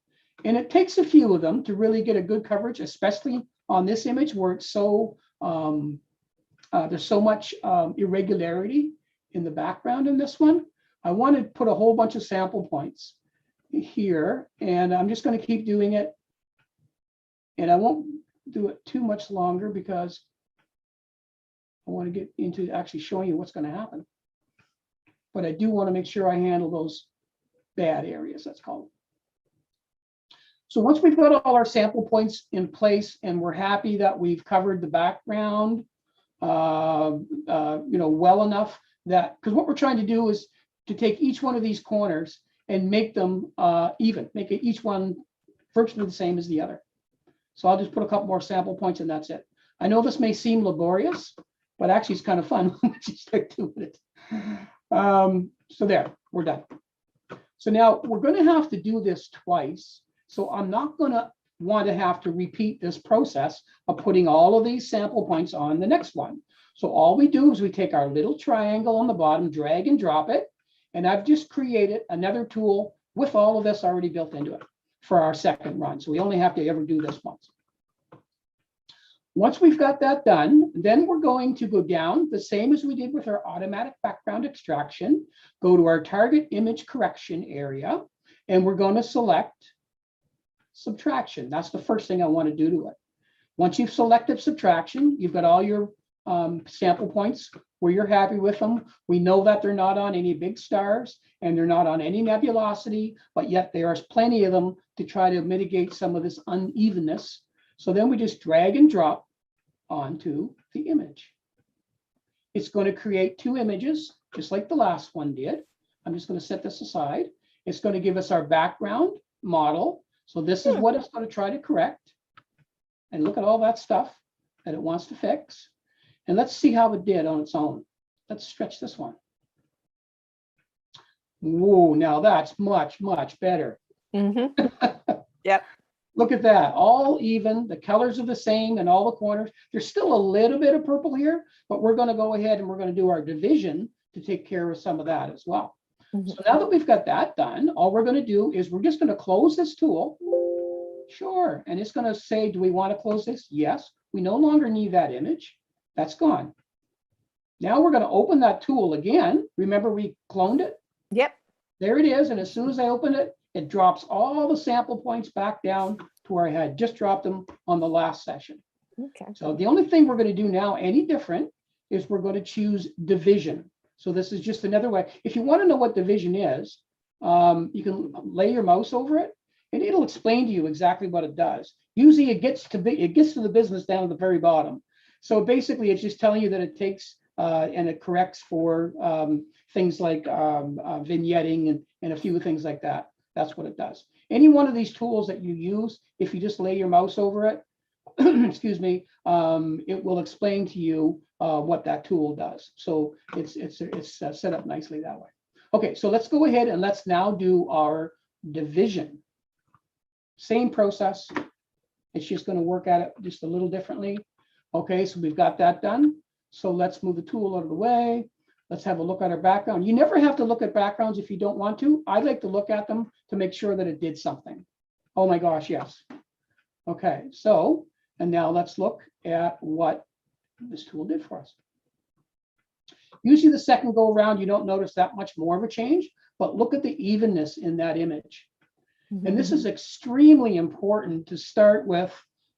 And it takes a few of them to really get a good coverage, especially on this image where it's so, there's so much irregularity in the background in this one. I want to put a whole bunch of sample points here, and I'm just going to keep doing it. And I won't do it too much longer because I want to get into actually showing you what's going to happen. But I do want to make sure I handle those bad areas, that's called. So once we've got all our sample points in place and we're happy that we've covered the background, well enough that, because what we're trying to do is to take each one of these corners and make them even, make it each one virtually the same as the other. So I'll just put a couple more sample points and that's it. I know this may seem laborious, but actually it's kind of fun once you start doing it. So there, we're done. So now we're going to have to do this twice. So I'm not going to want to have to repeat this process of putting all of these sample points on the next one. So all we do is we take our little triangle on the bottom, drag and drop it. And I've just created another tool with all of this already built into it for our second run. So we only have to ever do this once. Once we've got that done, then we're going to go down the same as we did with our automatic background extraction, go to our target image correction area, and we're going to select subtraction. That's the first thing I want to do to it. Once you've selected subtraction, you've got all your sample points where you're happy with them. We know that they're not on any big stars and they're not on any nebulosity, but yet there's plenty of them to try to mitigate some of this unevenness. So then we just drag and drop onto the image. It's going to create two images, just like the last one did. I'm just going to set this aside. It's going to give us our background model. So this is what it's going to try to correct. And look at all that stuff that it wants to fix. And let's see how it did on its own. Let's stretch this one. Whoa, now that's much, much better. Yep. Look at that, all even, the colors are the same and all the corners. There's still a little bit of purple here, but we're going to go ahead and we're going to do our division to take care of some of that as well. So now that we've got that done, all we're going to do is we're just going to close this tool. Sure, and it's going to say, do we want to close this? Yes, we no longer need that image. That's gone. Now we're going to open that tool again. Remember we cloned it? Yep. There it is, and as soon as I open it, it drops all the sample points back down to where I had just dropped them on the last session. Okay. So the only thing we're going to do now, any different, is we're going to choose division. So this is just another way. If you want to know what division is, you can lay your mouse over it, and it'll explain to you exactly what it does. Usually it gets to the business down at the very bottom. So basically, it's just telling you that it takes and it corrects for things like vignetting and a few things like that. That's what it does. Any one of these tools that you use, if you just lay your mouse over it, excuse me, it will explain to you what that tool does. So it's set up nicely that way. Okay, so let's go ahead and let's now do our division. Same process. It's just going to work at it just a little differently. Okay, so we've got that done. So let's move the tool out of the way. Let's have a look at our background. You never have to look at backgrounds if you don't want to. I like to look at them to make sure that it did something. Oh my gosh, yes. Okay, so, and now let's look at what this tool did for us. Usually the second go around, you don't notice that much more of a change, but look at the evenness in that image. And this is extremely important to start with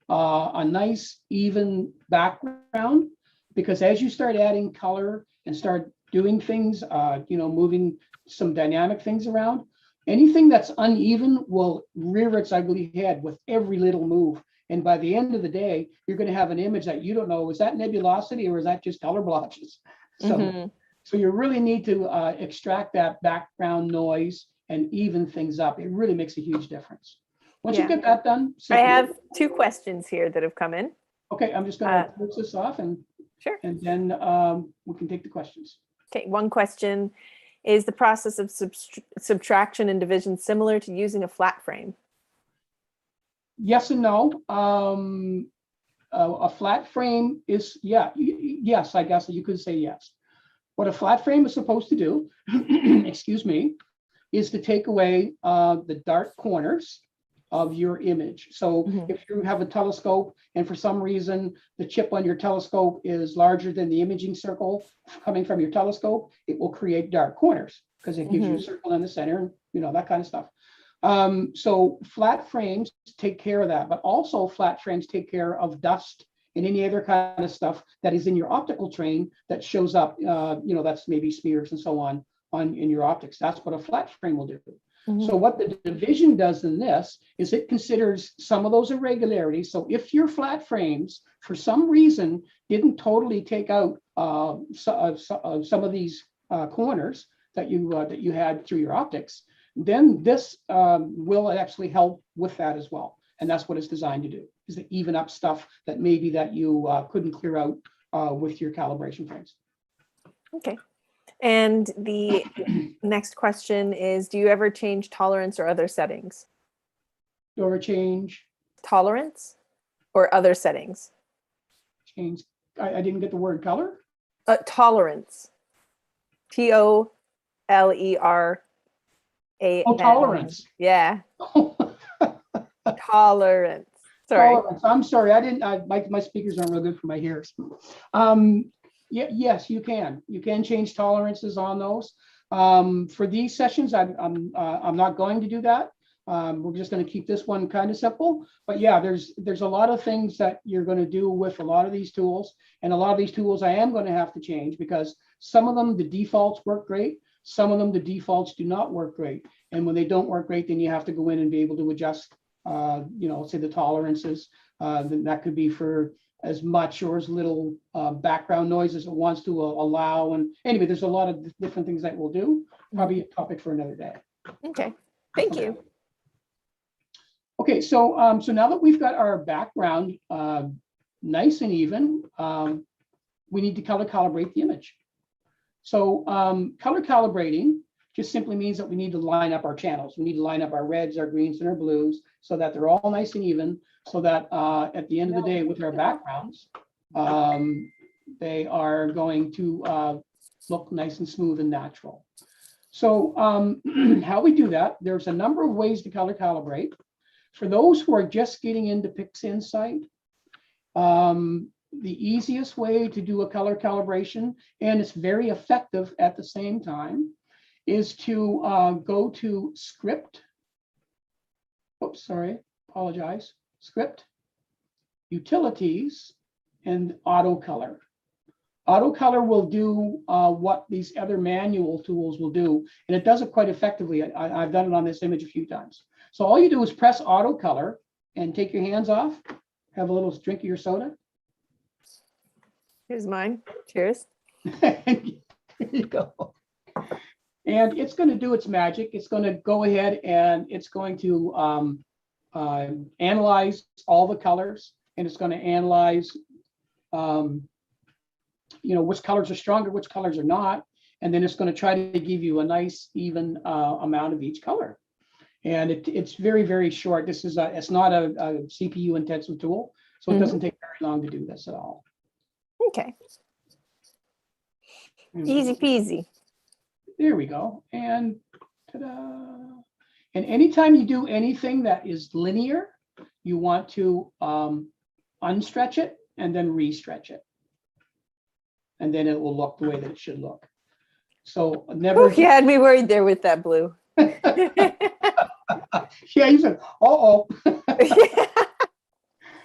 a nice even background, because as you start adding color and start doing things, moving some dynamic things around, anything that's uneven will rear its ugly head with every little move. And by the end of the day, you're going to have an image that you don't know, is that nebulosity or is that just color blotches? So, so you really need to extract that background noise and even things up. It really makes a huge difference. Once you get that done. I have two questions here that have come in. Okay, I'm just going to close this off and sure. And then we can take the questions. Okay, one question. Is the process of subtraction and division similar to using a flat frame? Yes and no. A flat frame is, yes, I guess you could say yes. What a flat frame is supposed to do, excuse me, is to take away the dark corners of your image. So if you have a telescope and for some reason the chip on your telescope is larger than the imaging circle coming from your telescope, it will create dark corners because it gives you a circle in the center and that kind of stuff. So flat frames take care of that, but also flat frames take care of dust and any other kind of stuff that is in your optical train that shows up, that's maybe smears and so on in your optics. That's what a flat frame will do. So what the division does in this is it considers some of those irregularities. So if your flat frames, for some reason, didn't totally take out some of these corners that you had through your optics, then this will actually help with that as well. And that's what it's designed to do, is to even up stuff that maybe that you couldn't clear out with your calibration frames. Okay. And the next question is, do you ever change tolerance or other settings? Or change, Tolerance or other settings? change. I didn't get the word color. Tolerance. TOLERANCE. Oh, tolerance. Yeah. Tolerance. Sorry. Tolerance. I'm sorry. I didn't. My speakers aren't real good for my ears. Yeah. Yes, you can. You can change tolerances on those. For these sessions, I'm not going to do that. We're just going to keep this one kind of simple. But yeah, there's a lot of things that you're going to do with a lot of these tools, and a lot of these tools I am going to have to change because some of them the defaults work great. Some of them the defaults do not work great, and when they don't work great, then you have to go in and be able to adjust. Say the tolerances. Then that could be for as much or as little background noise as it wants to allow. And anyway, there's a lot of different things that we'll do. Probably a topic for another day. Okay. Thank you. Okay, so now that we've got our background nice and even, we need to color calibrate the image. So color calibrating just simply means that we need to line up our channels. We need to line up our reds, our greens, and our blues so that they're all nice and even, so that at the end of the day with our backgrounds, they are going to look nice and smooth and natural. So how we do that, there's a number of ways to color calibrate. For those who are just getting into PixInsight, the easiest way to do a color calibration, and it's very effective at the same time, is to go to Script. Oops, sorry, apologize. Script, Utilities, and Auto Color. Auto Color will do what these other manual tools will do, and it does it quite effectively. I've done it on this image a few times. So all you do is press Auto Color and take your hands off, have a little drink of your soda. Here's mine. Cheers. There you go. And it's going to do its magic. It's going to go ahead and it's going to analyze all the colors, and it's going to analyze, which colors are stronger, which colors are not, and then it's going to try to give you a nice even amount of each color. And it's very, very short. This is it's not a CPU intensive tool, so it doesn't take very long to do this at all. Okay. Easy peasy. There we go. And ta-da. And anytime you do anything that is linear, you want to unstretch it and then restretch it. And then it will look the way that it should look. So never. You had me worried there with that blue. Yeah, you said, uh-oh.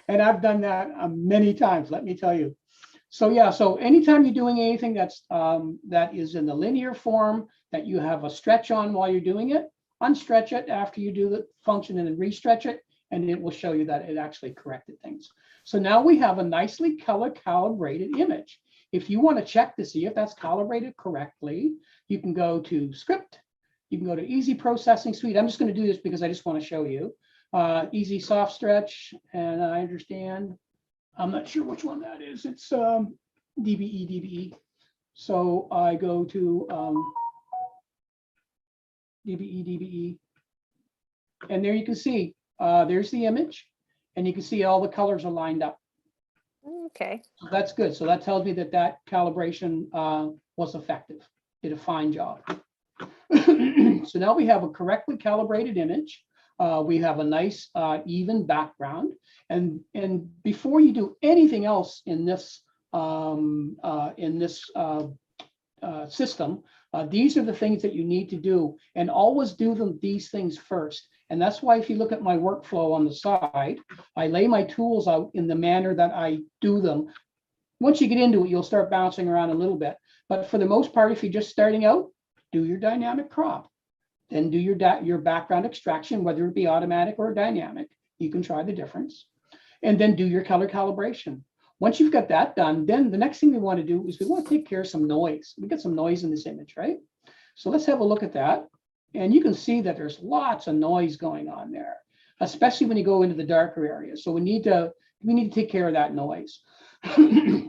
And I've done that many times, let me tell you. So yeah, so anytime you're doing anything that's that is in the linear form, that you have a stretch on while you're doing it, unstretch it after you do the function and then restretch it, and it will show you that it actually corrected things. So now we have a nicely color calibrated image. If you want to check to see if that's calibrated correctly, you can go to Script. You can go to Easy Processing Suite. I'm just going to do this because I just want to show you. Easy Soft Stretch, and I understand. I'm not sure which one that is. It's DBE. So I go to DBE. And there you can see, there's the image, and you can see all the colors are lined up. Okay. So that's good. So that tells me that that calibration was effective, did a fine job. So now we have a correctly calibrated image. We have a nice even background, and before you do anything else in this system, these are the things that you need to do, and always do these things first. And that's why if you look at my workflow on the side, I lay my tools out in the manner that I do them. Once you get into it, you'll start bouncing around a little bit, but for the most part, if you're just starting out, do your dynamic crop. Then do your background extraction, whether it be automatic or dynamic. You can try the difference. And then do your color calibration. Once you've got that done, then the next thing we want to do is we want to take care of some noise. We got some noise in this image, right? So let's have a look at that. And you can see that there's lots of noise going on there, especially when you go into the darker areas. So we need to take care of that noise.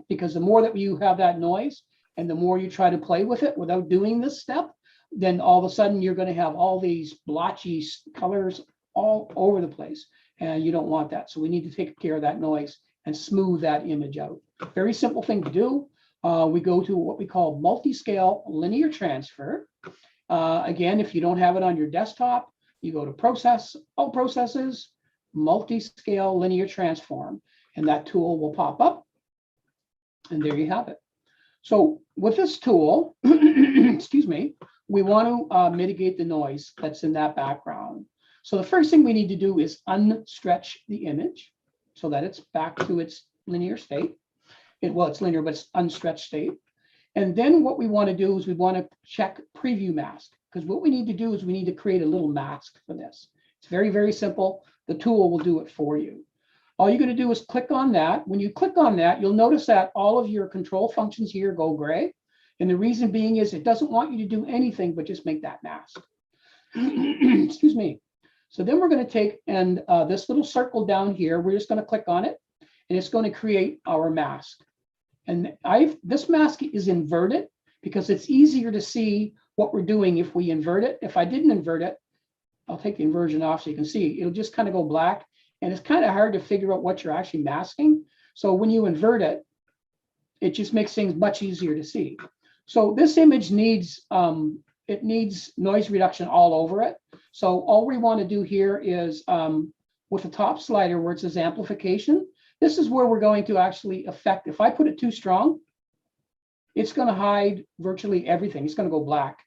Because the more that you have that noise, And the more you try to play with it without doing this step, then all of a sudden you're going to have all these blotchy colors all over the place. And you don't want that. So we need to take care of that noise and smooth that image out. Very simple thing to do. We go to what we call multi-scale linear transfer. Again, if you don't have it on your desktop, you go to Process, All Processes, Multi-Scale Linear Transform, and that tool will pop up. And there you have it. So with this tool, excuse me, we want to mitigate the noise that's in that background. So the first thing we need to do is unstretch the image so that it's back to its linear state. Well, it's linear, but it's unstretched state. And then what we want to do is we want to check preview mask, because what we need to do is we need to create a little mask for this. It's very, very simple. The tool will do it for you. All you're going to do is click on that. When you click on that, you'll notice that all of your control functions here go gray. And the reason being is it doesn't want you to do anything but just make that mask. Excuse me. So then we're going to take and this little circle down here, we're just going to click on it, and it's going to create our mask. And this mask is inverted because it's easier to see what we're doing if we invert it. If I didn't invert it, I'll take the inversion off so you can see. It'll just kind of go black, and it's kind of hard to figure out what you're actually masking. So when you invert it, it just makes things much easier to see. So this image needs it needs noise reduction all over it. So all we want to do here is with the top slider where it says amplification, this is where we're going to actually affect. If I put it too strong, it's going to hide virtually everything. It's going to go black.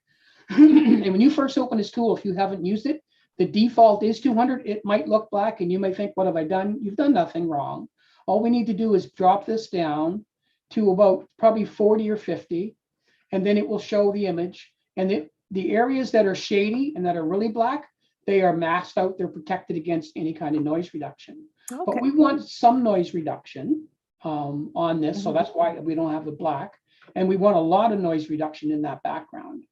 And when you first open this tool, if you haven't used it, the default is 200. It might look black and you may think, what have I done? You've done nothing wrong. All we need to do is drop this down to about probably 40 or 50, and then it will show the image. And the areas that are shady and that are really black, they are masked out. They're protected against any kind of noise reduction. Okay. But we want some noise reduction on this. So that's why we don't have the black. And we want a lot of noise reduction in that background.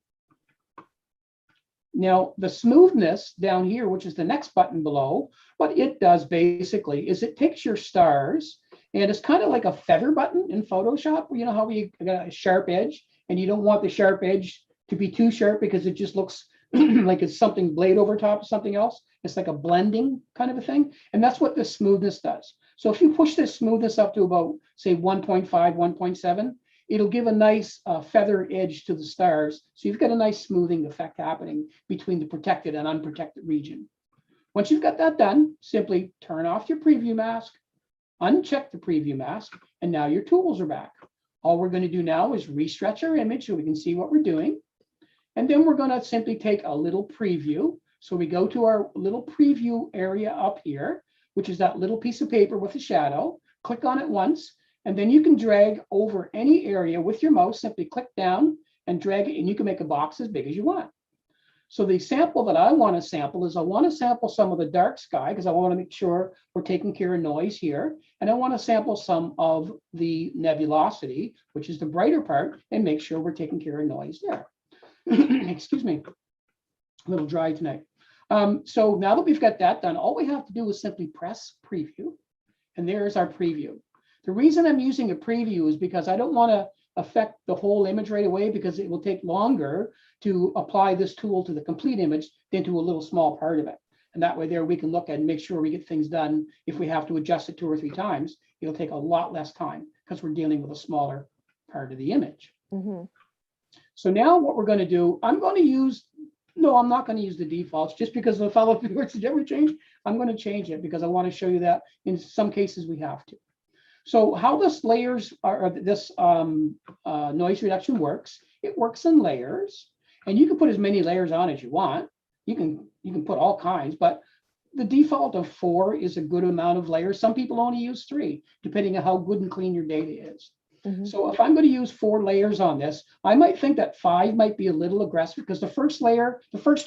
Now, the smoothness down here, which is the next button below, what it does basically is it takes your stars, and it's kind of like a feather button in Photoshop. You know how we got a sharp edge, and you don't want the sharp edge to be too sharp because it just looks like it's something blade over top of something else. It's like a blending kind of a thing. And that's what the smoothness does. So if you push this smoothness up to about, say, 1.5, 1.7, it'll give a nice feather edge to the stars. So you've got a nice smoothing effect happening between the protected and unprotected region. Once you've got that done, simply turn off your preview mask, uncheck the preview mask, and now your tools are back. All we're going to do now is restretch our image so we can see what we're doing. And then we're going to simply take a little preview. So we go to our little preview area up here, which is that little piece of paper with a shadow. Click on it once, and then you can drag over any area with your mouse. Simply click down and drag it, and you can make a box as big as you want. So the sample that I want to sample is I want to sample some of the dark sky because I want to make sure we're taking care of noise here. And I want to sample some of the nebulosity, which is the brighter part, and make sure we're taking care of noise there. Excuse me, a little dry tonight. So now that we've got that done, all we have to do is simply press preview, and there's our preview. The reason I'm using a preview is because I don't want to affect the whole image right away, because it will take longer to apply this tool to the complete image than to a little small part of it. And that way there we can look and make sure we get things done. If we have to adjust it 2 or 3 times, it'll take a lot less time because we're dealing with a smaller part of the image. So now what we're going to do, I'm not going to use the defaults just because the fellow words ever change. I'm going to change it because I want to show you that in some cases we have to. So how this layers or this noise reduction works, it works in layers, and you can put as many layers on as you want. You can put all kinds, but the default of 4 is a good amount of layers. Some people only use 3, depending on how good and clean your data is. So if I'm going to use 4 layers on this, I might think that 5 might be a little aggressive because the first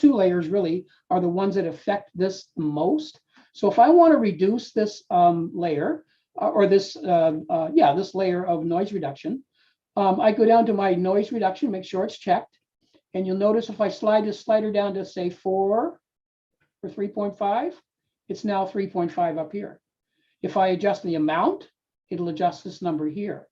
2 layers really are the ones that affect this the most. So if I want to reduce this layer or this layer of noise reduction, I go down to my noise reduction, make sure it's checked. And you'll notice if I slide this slider down to say 4 or 3.5, it's now 3.5 up here. If I adjust the amount, it'll adjust this number here.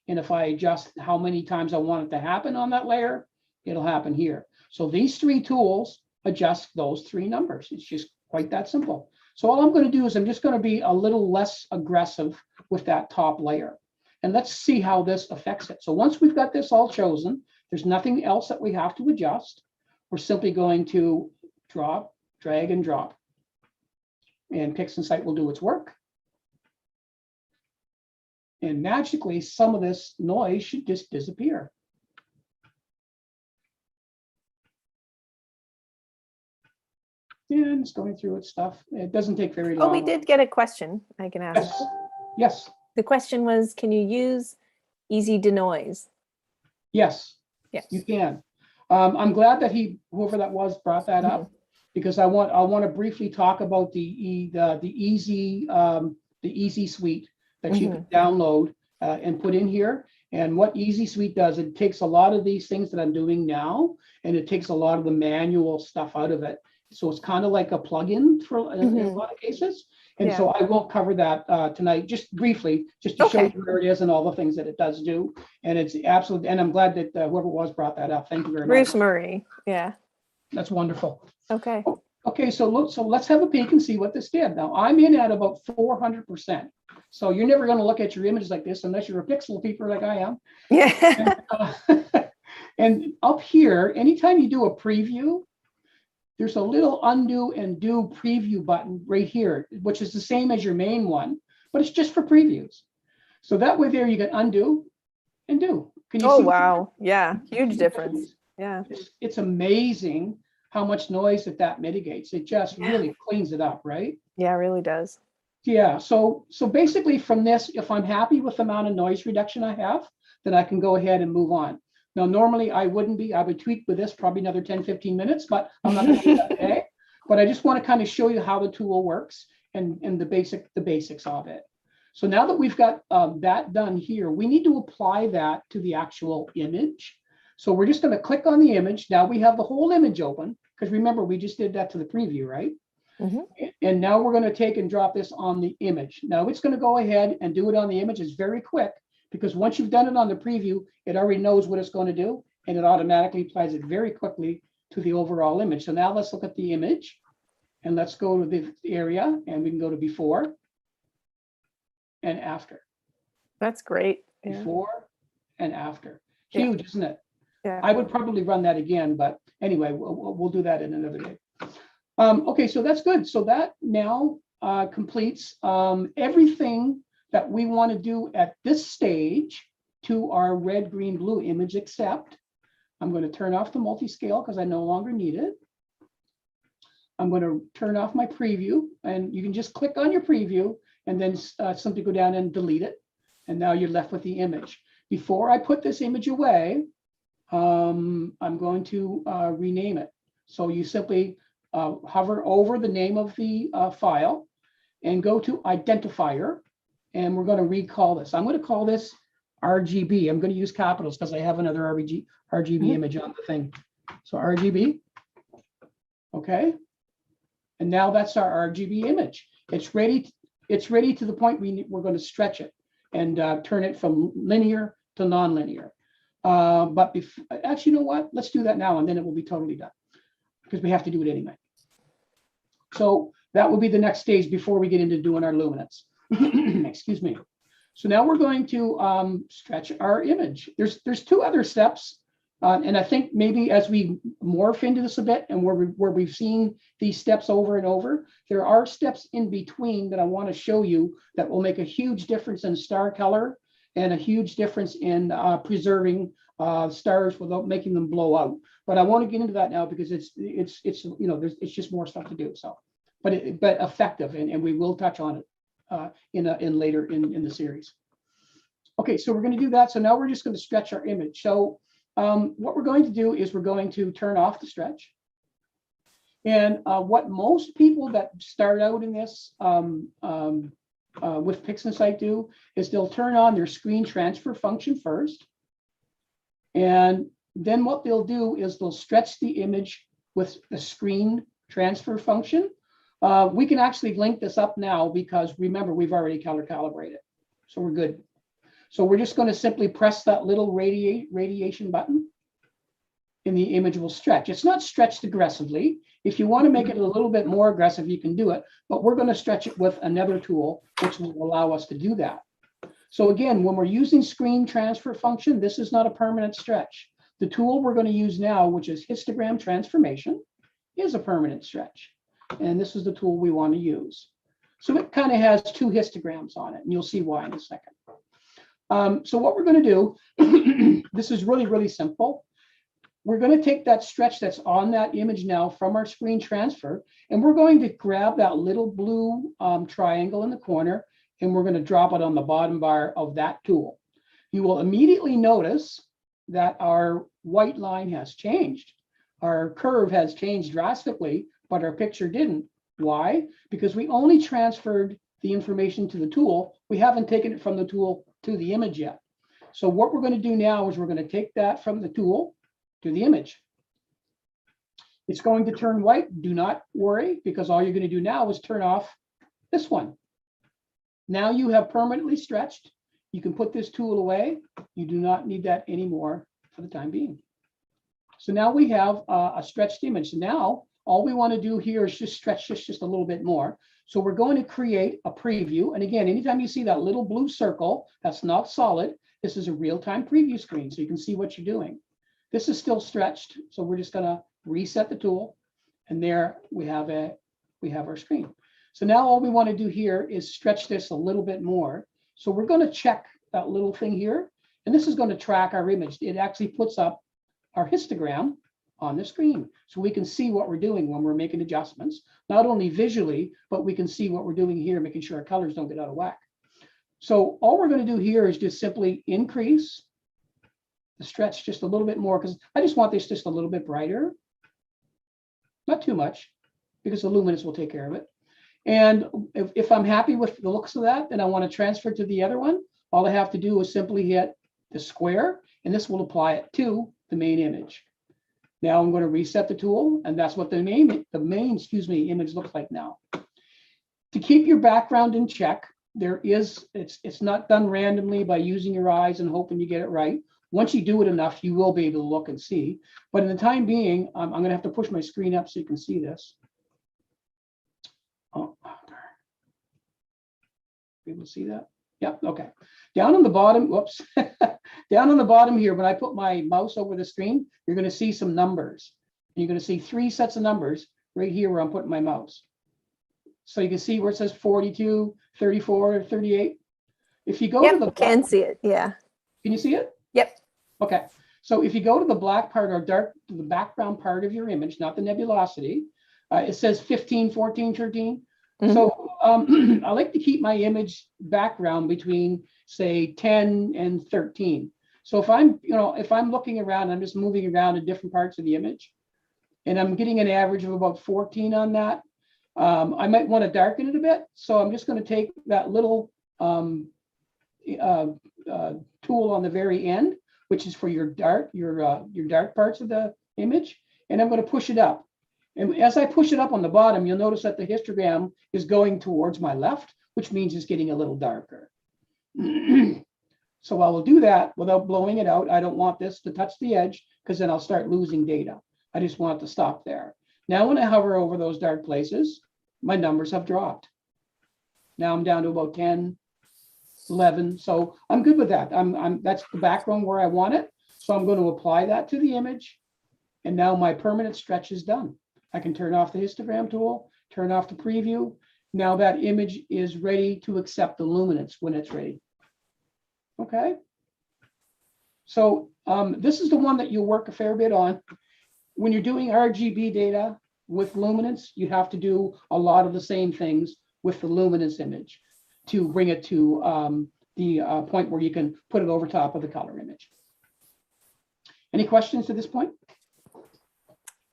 And if I adjust how many times I want it to happen on that layer, it'll happen here. So these three tools adjust those three numbers. It's just quite that simple. So all I'm going to do is I'm just going to be a little less aggressive with that top layer. And let's see how this affects it. So once we've got this all chosen, there's nothing else that we have to adjust. We're simply going to drop, drag, and drop. And PixInsight will do its work. And magically, some of this noise should just disappear. And it's going through its stuff. It doesn't take very long. Oh, we did get a question I can ask. Yes. Yes. The question was, can you use easy denoise? Yes. Yes. You can. I'm glad that whoever that was, brought that up, because I want to briefly talk about the easy suite that you can download and put in here. And what Easy Suite does, it takes a lot of these things that I'm doing now, and it takes a lot of the manual stuff out of it. So it's kind of like a plugin for in a lot of cases. And so I will cover that tonight, just briefly, just to show you where it is and all the things that it does do. And it's absolutely, and I'm glad that whoever was brought that up. Thank you very much. Bruce Murray. Yeah. That's wonderful. Okay. Okay, so let's have a peek and see what this did. Now I'm in at about 400%. So you're never going to look at your images like this unless you're a pixel peeper like I am. Yeah. And up here, anytime you do a preview, there's a little undo and do preview button right here, which is the same as your main one, but it's just for previews. So that way there you get undo and do. Can you see? Wow. Yeah. Huge difference. Yeah. It's amazing how much noise that mitigates. It just really cleans it up, right? Yeah, it really does. Yeah. So basically from this, if I'm happy with the amount of noise reduction I have, then I can go ahead and move on. Now, normally I wouldn't be, I would tweak with this probably another 10, 15 minutes, but I'm not going to do that today. But I just want to kind of show you how the tool works and the basics of it. So now that we've got that done here, we need to apply that to the actual image. So we're just going to click on the image. Now we have the whole image open, because remember, we just did that to the preview, right? And now we're going to take and drop this on the image. Now it's going to go ahead and do it on the image. It's very quick, because once you've done it on the preview, it already knows what it's going to do, and it automatically applies it very quickly to the overall image. So now let's look at the image, and let's go to the area, and we can go to before and after. That's great. Yeah. Before and after. Huge, isn't it? Yeah. I would probably run that again, but anyway, we'll do that in another day. Okay, so that's good. So that now completes everything that we want to do at this stage to our red, green, blue image, except I'm going to turn off the multi-scale because I no longer need it. I'm going to turn off my preview, and you can just click on your preview and then simply go down and delete it. And now you're left with the image. Before I put this image away, I'm going to rename it. So you simply hover over the name of the file and go to identifier. And we're going to recall this. I'm going to call this RGB. I'm going to use capitals because I have another RGB image on the thing. So RGB. Okay. And now that's our RGB image. It's ready. It's ready to the point we're going to stretch it and turn it from linear to nonlinear. But actually, you know what? Let's do that now, and then it will be totally done, because we have to do it anyway. So that will be the next stage before we get into doing our luminance. Excuse me. So now we're going to stretch our image. There's two other steps, and I think maybe as we morph into this a bit, and where we've seen these steps over and over, there are steps in between that I want to show you that will make a huge difference in star color and a huge difference in preserving stars without making them blow out. But I won't get into that now because it's you know, it's just more stuff to do. So, but effective, and we will touch on it later in the series. Okay, so we're going to do that. So now we're just going to stretch our image. So what we're going to do is we're going to turn off the stretch. And what most people that start out in this with PixInsight do is they'll turn on their screen transfer function first. And then what they'll do is they'll stretch the image with the screen transfer function. We can actually link this up now because remember, we've already color calibrated. So we're good. So we're just going to simply press that little radiation button and the image will stretch. It's not stretched aggressively. If you want to make it a little bit more aggressive, you can do it, but we're going to stretch it with another tool, which will allow us to do that. So again, when we're using screen transfer function, this is not a permanent stretch. The tool we're going to use now, which is histogram transformation, is a permanent stretch. And this is the tool we want to use. So it kind of has two histograms on it, and you'll see why in a second. So what we're going to do, this is really, really simple. We're going to take that stretch that's on that image now from our screen transfer, and we're going to grab that little blue triangle in the corner, and we're going to drop it on the bottom bar of that tool. You will immediately notice that our white line has changed. Our curve has changed drastically, but our picture didn't. Why? Because we only transferred the information to the tool. We haven't taken it from the tool to the image yet. So what we're going to do now is we're going to take that from the tool to the image. It's going to turn white. Do not worry, because all you're going to do now is turn off this one. Now you have permanently stretched. You can put this tool away. You do not need that anymore for the time being. So now we have a stretched image. So now all we want to do here is just stretch this just a little bit more. So we're going to create a preview. And again, anytime you see that little blue circle, that's not solid. This is a real-time preview screen, so you can see what you're doing. This is still stretched, so we're just going to reset the tool, and there we have our screen. So now all we want to do here is stretch this a little bit more. So we're going to check that little thing here, and this is going to track our image. It actually puts up our histogram on the screen, so we can see what we're doing when we're making adjustments, not only visually, but we can see what we're doing here, making sure our colors don't get out of whack. So all we're going to do here is just simply increase the stretch just a little bit more, because I just want this just a little bit brighter. Not too much, because the luminance will take care of it. And if I'm happy with the looks of that, then I want to transfer to the other one. All I have to do is simply hit the square, and this will apply it to the main image. Now I'm going to reset the tool, and that's what the main image looks like now. To keep your background in check, it's not done randomly by using your eyes and hoping you get it right. Once you do it enough, you will be able to look and see. But in the time being, I'm going to have to push my screen up so you can see this. Oh, darn. Be able to see that? Yeah, okay. Down on the bottom, whoops. Down on the bottom here, when I put my mouse over the screen, you're going to see some numbers. You're going to see 3 sets of numbers right here where I'm putting my mouse. So you can see where it says 42, 34, 38. If you go to the can see it, yeah. Can you see it? Yep. Okay. So if you go to the black part or the background part of your image, not the nebulosity, it says 15, 14, 13. Mm-hmm. So I like to keep my image background between, say, 10 and 13. So if I'm looking around, I'm just moving around in different parts of the image, and I'm getting an average of about 14 on that. I might want to darken it a bit. So I'm just going to take that little tool on the very end, which is for your dark parts of the image, and I'm going to push it up. And as I push it up on the bottom, you'll notice that the histogram is going towards my left, which means it's getting a little darker. So I will do that without blowing it out. I don't want this to touch the edge, because then I'll start losing data. I just want it to stop there. Now, when I hover over those dark places, my numbers have dropped. Now I'm down to about 10, 11. So I'm good with that. That's the background where I want it. So I'm going to apply that to the image. And now my permanent stretch is done. I can turn off the histogram tool, turn off the preview. Now that image is ready to accept the luminance when it's ready. Okay. So this is the one that you'll work a fair bit on. When you're doing RGB data with luminance, you have to do a lot of the same things with the luminance image to bring it to the point where you can put it over top of the color image. Any questions to this point?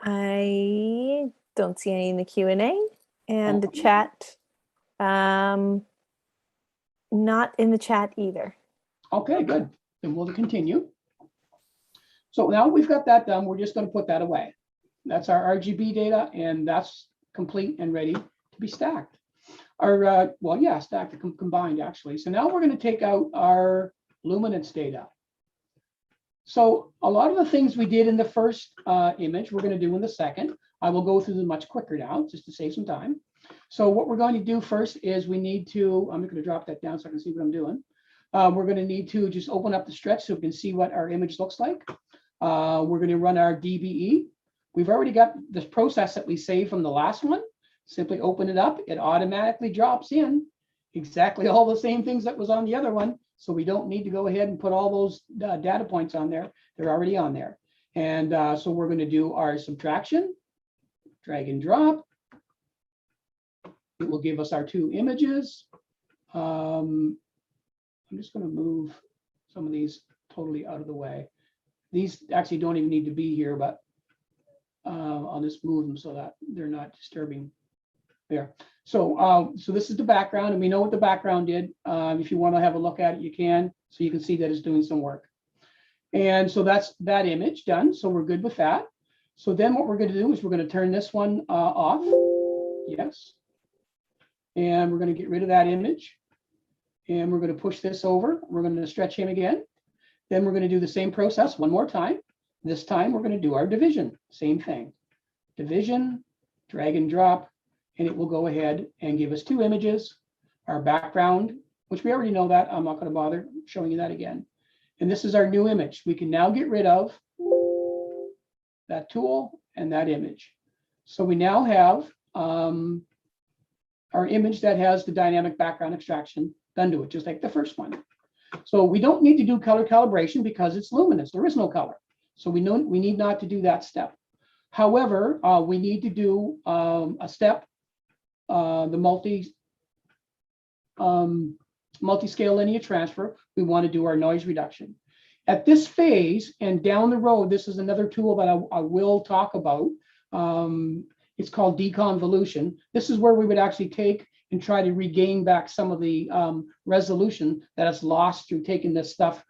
I don't see any in the Q&A and the chat. Not in the chat either. Okay, good. Then we'll continue. So now we've got that done. We're just going to put that away. That's our RGB data, and that's complete and ready to be stacked. Stacked, combined actually. So now we're going to take out our luminance data. So a lot of the things we did in the first image, we're going to do in the second. I will go through them much quicker now, just to save some time. So what we're going to do first is we need to, I'm going to drop that down so I can see what I'm doing. We're going to need to just open up the stretch so we can see what our image looks like. We're going to run our DBE. We've already got this process that we saved from the last one. Simply open it up. It automatically drops in exactly all the same things that was on the other one. So we don't need to go ahead and put all those data points on there. They're already on there. And so we're going to do our subtraction, drag and drop. It will give us our two images. I'm just going to move some of these totally out of the way. These actually don't even need to be here, but I'll just move them so that they're not disturbing there. So this is the background, and we know what the background did. If you want to have a look at it, you can, so you can see that it's doing some work. And so that's that image done. So we're good with that. So then what we're going to do is we're going to turn this one off. Yes. And we're going to get rid of that image. And we're going to push this over. We're going to stretch him again. Then we're going to do the same process one more time. This time we're going to do our division. Same thing. Division, drag and drop, and it will go ahead and give us two images. Our background, which we already know that. I'm not going to bother showing you that again. And this is our new image. We can now get rid of that tool and that image. So we now have our image that has the dynamic background extraction done to it, just like the first one. So we don't need to do color calibration because it's luminous. There is no color. So we need not to do that step. However, we need to do a step, the multi-scale linear transfer. We want to do our noise reduction. At this phase and down the road, this is another tool that I will talk about. It's called deconvolution. This is where we would actually take and try to regain back some of the resolution that is lost through taking this stuff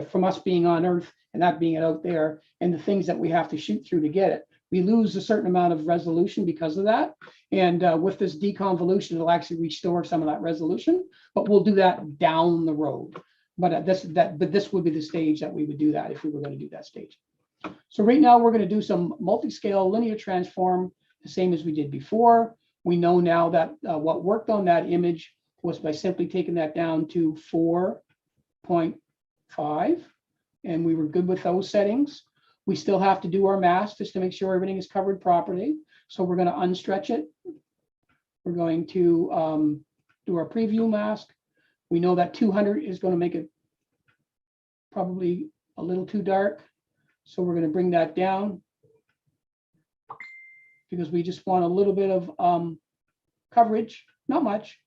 from us being on Earth and not being out there, and the things that we have to shoot through to get it. We lose a certain amount of resolution because of that. And with this deconvolution, it'll actually restore some of that resolution, but we'll do that down the road. But this would be the stage that we would do that if we were going to do that stage. So right now we're going to do some multi-scale linear transform, the same as we did before. We know now that what worked on that image was by simply taking that down to 4.5, and we were good with those settings. We still have to do our mask just to make sure everything is covered properly. So we're going to unstretch it. We're going to do our preview mask. We know that 200 is going to make it probably a little too dark. So we're going to bring that down because we just want a little bit of coverage, not much.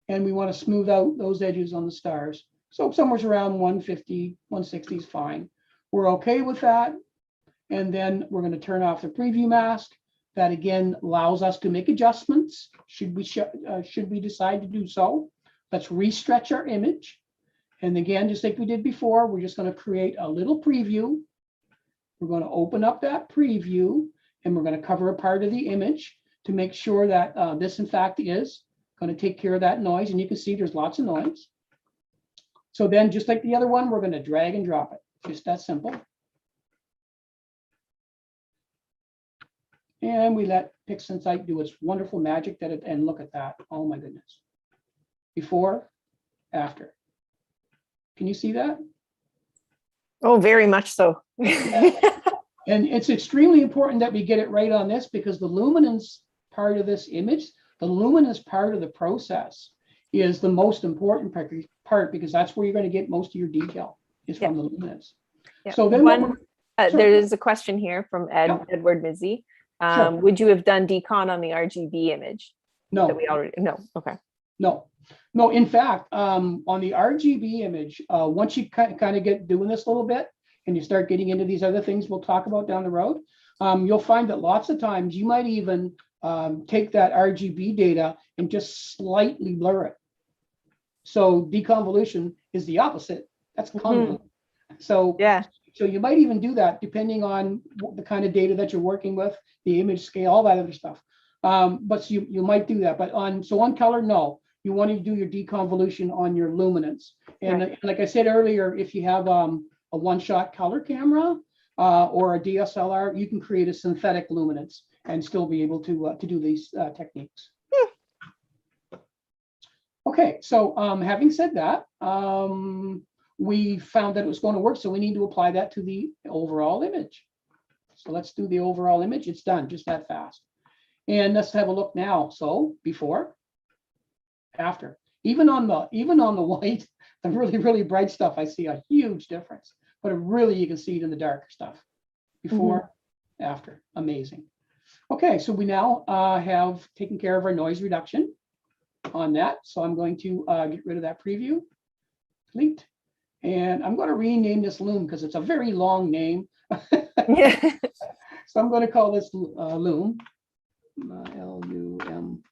And we want to smooth out those edges on the stars. So somewhere around 150, 160 is fine. We're okay with that. And then we're going to turn off the preview mask. That again allows us to make adjustments should we decide to do so. Let's restretch our image. And again, just like we did before, we're just going to create a little preview. We're going to open up that preview and we're going to cover a part of the image to make sure that this in fact is going to take care of that noise. And you can see there's lots of noise. So then just like the other one, we're going to drag and drop it. Just that simple. And we let PixInsight do its wonderful magic and look at that. Oh my goodness. Before, after. Can you see that? Oh, very much so. And it's extremely important that we get it right on this because the luminance part of this image, the luminous part of the process is the most important part because that's where you're going to get most of your detail is from the luminance. Yeah. So then there is a question here from Edward Mizzi. Would you have done decon on the RGB image? No. That we already okay. No. In fact, on the RGB image, once you kind of get doing this a little bit and you start getting into these other things we'll talk about down the road, you'll find that lots of times you might even take that RGB data and just slightly blur it. So deconvolution is the opposite. That's convolution. So yeah. So you might even do that depending on the kind of data that you're working with, the image scale, all that other stuff. But you might do that. But on color, no. you want to do your deconvolution on your luminance. And Right. like I said earlier, if you have a one-shot color camera or a DSLR, you can create a synthetic luminance and still be able to do these techniques. Okay, so having said that, we found that it was going to work, so we need to apply that to the overall image. So let's do the overall image. It's done just that fast. And let's have a look now. So before, after. Even on the white, the really bright stuff, I see a huge difference. But really, you can see it in the darker stuff. Before, after. Amazing. Okay, so we now have taken care of our noise reduction on that. So I'm going to get rid of that preview. Delete. And I'm going to rename this loom because it's a very long name. Yeah. So I'm going to call this loom. L-U-M.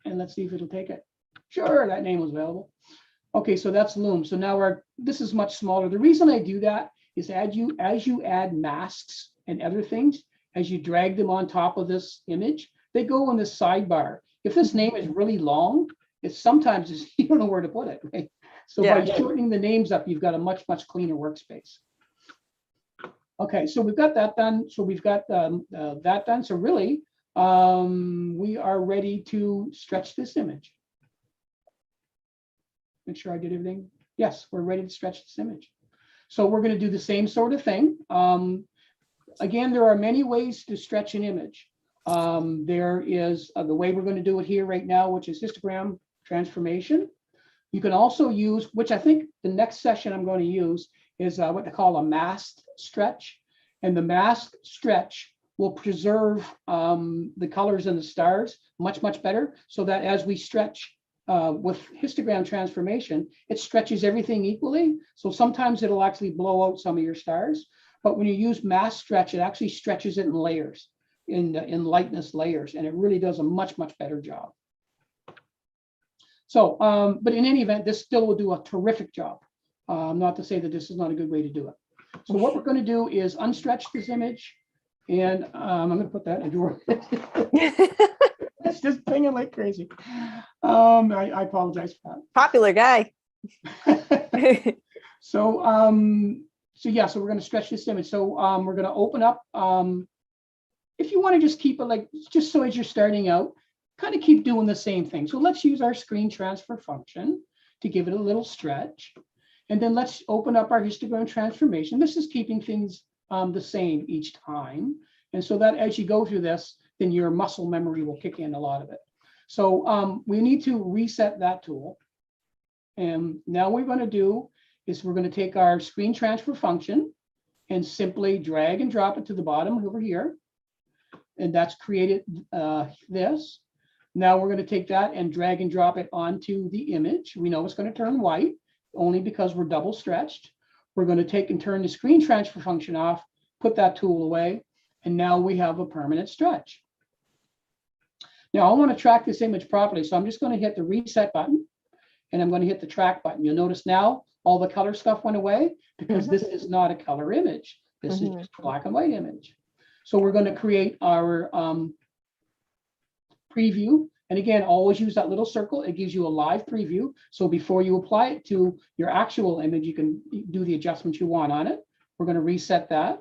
And let's see if it'll take it. Sure, that name was available. Okay, so that's loom. So now this is much smaller. The reason I do that is as you add masks and other things, as you drag them on top of this image, they go in this sidebar. If this name is really long, sometimes you don't know where to put it, right? So by shortening the names up, you've got a much cleaner workspace. Okay, so we've got that done. So we've got that done. So really, we are ready to stretch this image. Make sure I did everything. Yes, we're ready to stretch this image. So we're going to do the same sort of thing. Again, there are many ways to stretch an image. There is the way we're going to do it here right now, which is histogram transformation. You can also use, which I think the next session I'm going to use is what they call a masked stretch. And the masked stretch will preserve the colors and the stars much better, so that as we stretch with histogram transformation, it stretches everything equally. So sometimes it'll actually blow out some of your stars. But when you use mask stretch, it actually stretches it in layers, in lightness layers, and it really does a much better job. So, but in any event, this still will do a terrific job. Not to say that this is not a good way to do it. So what we're going to do is unstretch this image, and I'm going to put that in a drawer. It's just pinging like crazy. I apologize for that. Popular guy. So yeah, so we're going to stretch this image. So we're going to open up. If you want to just keep it like, just so as you're starting out, kind of keep doing the same thing. So let's use our screen transfer function to give it a little stretch. And then let's open up our histogram transformation. This is keeping things the same each time. And so that as you go through this, then your muscle memory will kick in a lot of it. So we need to reset that tool. And now what we're going to do is we're going to take our screen transfer function and simply drag and drop it to the bottom over here. And that's created this. Now we're going to take that and drag and drop it onto the image. We know it's going to turn white only because we're double stretched. We're going to take and turn the screen transfer function off, put that tool away, and now we have a permanent stretch. Now I want to track this image properly, so I'm just going to hit the reset button and I'm going to hit the track button. You'll notice now all the color stuff went away because this is not a color image. This is just a black and white image. So we're going to create our preview. And again, always use that little circle. It gives you a live preview. So before you apply it to your actual image, you can do the adjustments you want on it. We're going to reset that.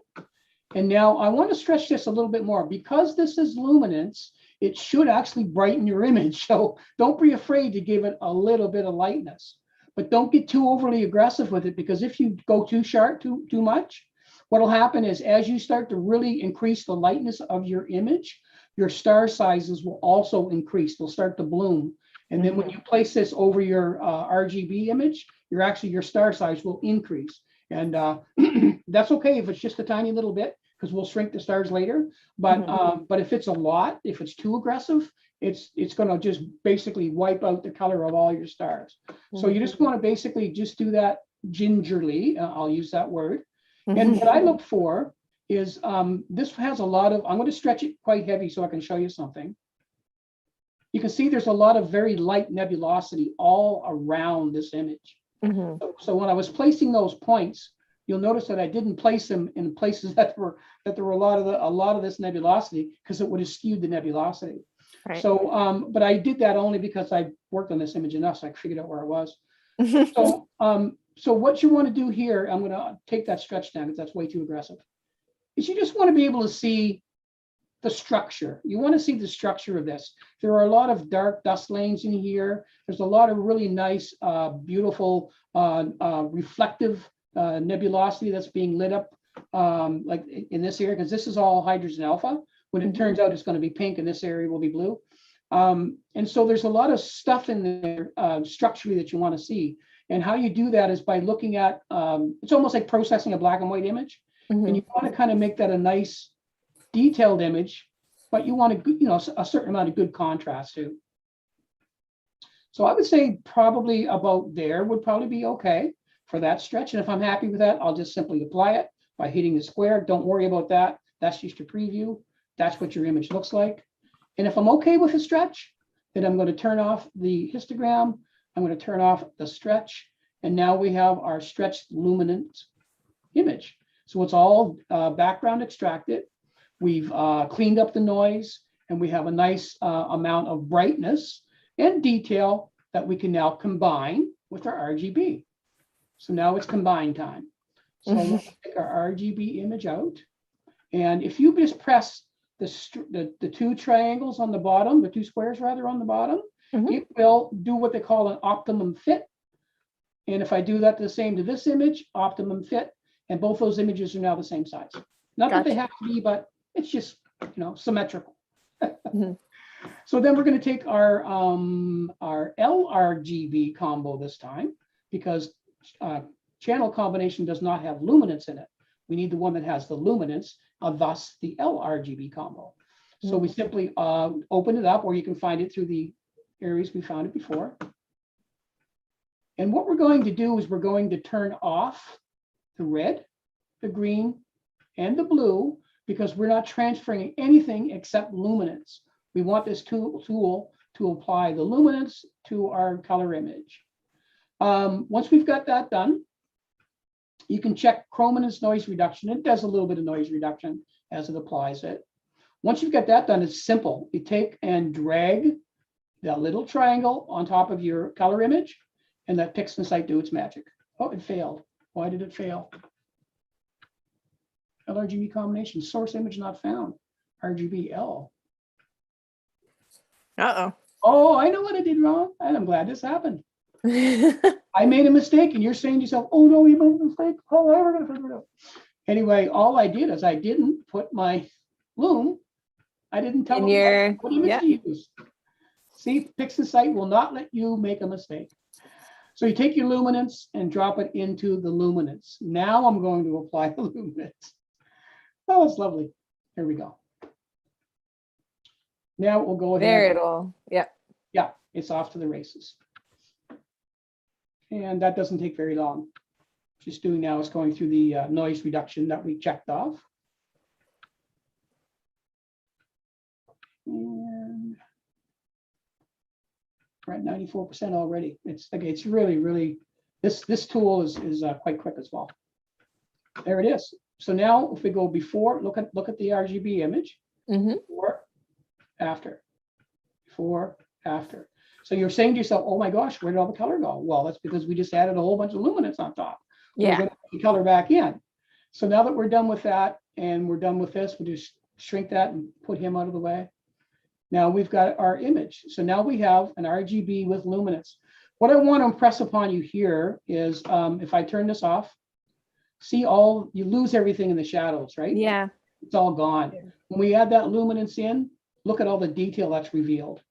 And now I want to stretch this a little bit more. Because this is luminance, it should actually brighten your image. So don't be afraid to give it a little bit of lightness. But don't get too overly aggressive with it, because if you go too sharp, too much, what will happen is as you start to really increase the lightness of your image, your star sizes will also increase. They'll start to bloom. And then when you place this over your RGB image, your star size will increase. And that's okay if it's just a tiny little bit, because we'll shrink the stars later. But if it's a lot, if it's too aggressive, it's going to just basically wipe out the color of all your stars. So you just want to basically just do that gingerly. I'll use that word. And what I look for is this has a lot of, I'm going to stretch it quite heavy so I can show you something. You can see there's a lot of very light nebulosity all around this image. So when I was placing those points, you'll notice that I didn't place them in places that there were a lot of this nebulosity, because it would have skewed the nebulosity. Right. So, but I did that only because I worked on this image enough, so I figured out where I was. So, so what you want to do here, I'm going to take that stretch down because that's way too aggressive, is you just want to be able to see the structure. You want to see the structure of this. There are a lot of dark dust lanes in here. There's a lot of really nice, beautiful, reflective nebulosity that's being lit up, like in this area, because this is all hydrogen alpha. When it turns out it's going to be pink and this area will be blue. And so there's a lot of stuff in there structurally that you want to see. And how you do that is by looking at, it's almost like processing a black and white image. And you want to kind of make that a nice detailed image, but you want to, a certain amount of good contrast too. So I would say probably about there would probably be okay for that stretch. And if I'm happy with that, I'll just simply apply it by hitting the square. Don't worry about that. That's just a preview. That's what your image looks like. And if I'm okay with the stretch, then I'm going to turn off the histogram. I'm going to turn off the stretch. And now we have our stretched luminance image. So it's all background extracted. We've cleaned up the noise, and we have a nice amount of brightness and detail that we can now combine with our RGB. So now it's combine time. So let's take our RGB image out. And if you just press the two triangles on the bottom, the two squares rather on the bottom, it will do what they call an optimum fit. And if I do that the same to this image, optimum fit, and both those images are now the same size. Not that they have to be, but it's just, symmetrical. So then we're going to take our LRGB combo this time, because channel combination does not have luminance in it. We need the one that has the luminance, thus the LRGB combo. So we simply open it up, or you can find it through the areas we found it before. And what we're going to do is we're going to turn off the red, the green, and the blue, because we're not transferring anything except luminance. We want this tool to apply the luminance to our color image. Once we've got that done, you can check chrominance noise reduction. It does a little bit of noise reduction as it applies it. Once you've got that done, it's simple. You take and drag that little triangle on top of your color image, and let PixInsight do its magic. Oh, it failed. Why did it fail? LRGB combination, source image not found. RGBL. Uh-oh. Oh, I know what I did wrong, and I'm glad this happened. I made a mistake, and you're saying to yourself, oh no, you made a mistake. How am I ever going to figure it out? Anyway, all I did is I didn't put my loom. I didn't tell them what image to use. See, PixInsight will not let you make a mistake. So you take your luminance and drop it into the luminance. Now I'm going to apply the luminance. Oh, it's lovely. Here we go. Now we'll go ahead. There it'll, yeah, it's off to the races. And that doesn't take very long. Just doing now is going through the noise reduction that we checked off. And we're at 94% already. It's really, this tool is quite quick as well. There it is. So now if we go before, look at the RGB image, before, after, before, after. So you're saying to yourself, oh my gosh, where did all the color go? Well, that's because we just added a whole bunch of luminance on top. We're going to put the color back in. So now that we're done with that and we're done with this, we'll just shrink that and put him out of the way. Now we've got our image. So now we have an RGB with luminance. What I want to impress upon you here is if I turn this off, see you lose everything in the shadows, right? Yeah. It's all gone. When we add that luminance in, look at all the detail that's revealed.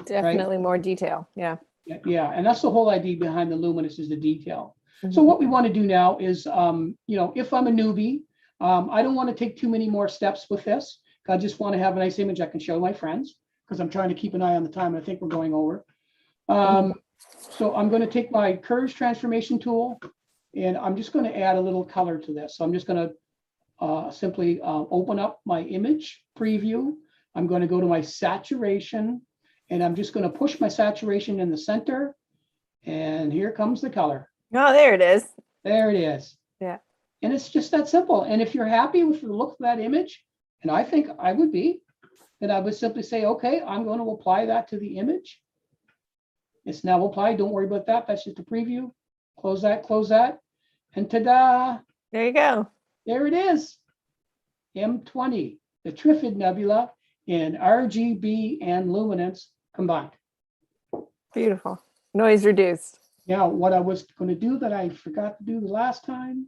Definitely more detail. Yeah. Yeah. And that's the whole idea behind the luminance, is the detail. So what we want to do now is, if I'm a newbie, I don't want to take too many more steps with this. I just want to have a nice image I can show my friends, because I'm trying to keep an eye on the time. I think we're going over. So I'm going to take my curves transformation tool, and I'm just going to add a little color to this. So I'm just going to simply open up my image preview. I'm going to go to my saturation, and I'm just going to push my saturation in the center. And here comes the color. Oh, there it is. There it is. Yeah. And it's just that simple. And if you're happy with the look of that image, and I think I would be, then I would simply say, okay, I'm going to apply that to the image. It's now applied. Don't worry about that. That's just a preview. Close that, and ta-da! There you go. There it is. M20, the Trifid Nebula in RGB and luminance combined. Beautiful. Noise reduced. Now, what I was going to do that I forgot to do the last time,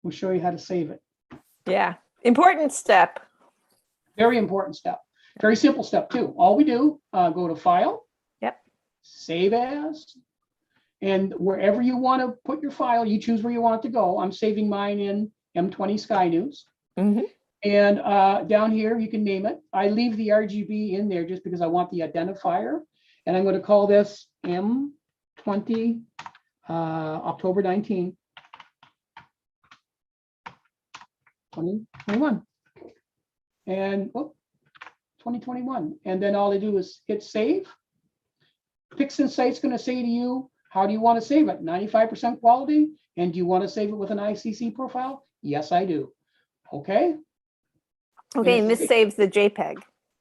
we'll show you how to save it. Yeah. Important step. Very important step. Very simple step too. All we do, go to File. Yep. Save as. And wherever you want to put your file, you choose where you want it to go. I'm saving mine in M20 SkyNews. Mm-hmm. And down here, you can name it. I leave the RGB in there just because I want the identifier. And I'm going to call this M20 October 19, 2021. And 2021. And then all I do is hit save. PixInsight's going to say to you, how do you want to save it? 95% quality? And do you want to save it with an ICC profile? Yes, I do. Okay. Okay, and this saves the JPEG.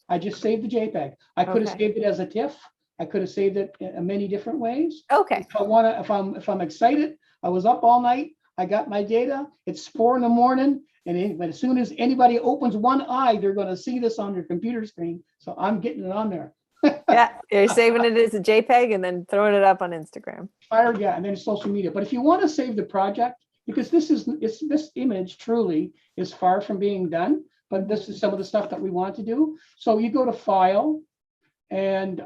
I just saved the JPEG. I could have saved it as a TIFF. I could have saved it in many different ways. Okay. If I'm excited, I was up all night. I got my data. It's 4 in the morning, and as soon as anybody opens one eye, they're going to see this on their computer screen. So I'm getting it on there. Yeah, you're saving it as a JPEG and then throwing it up on Instagram. Yeah, and then social media. But if you want to save the project, because this image truly is far from being done, but this is some of the stuff that we want to do. So you go to File and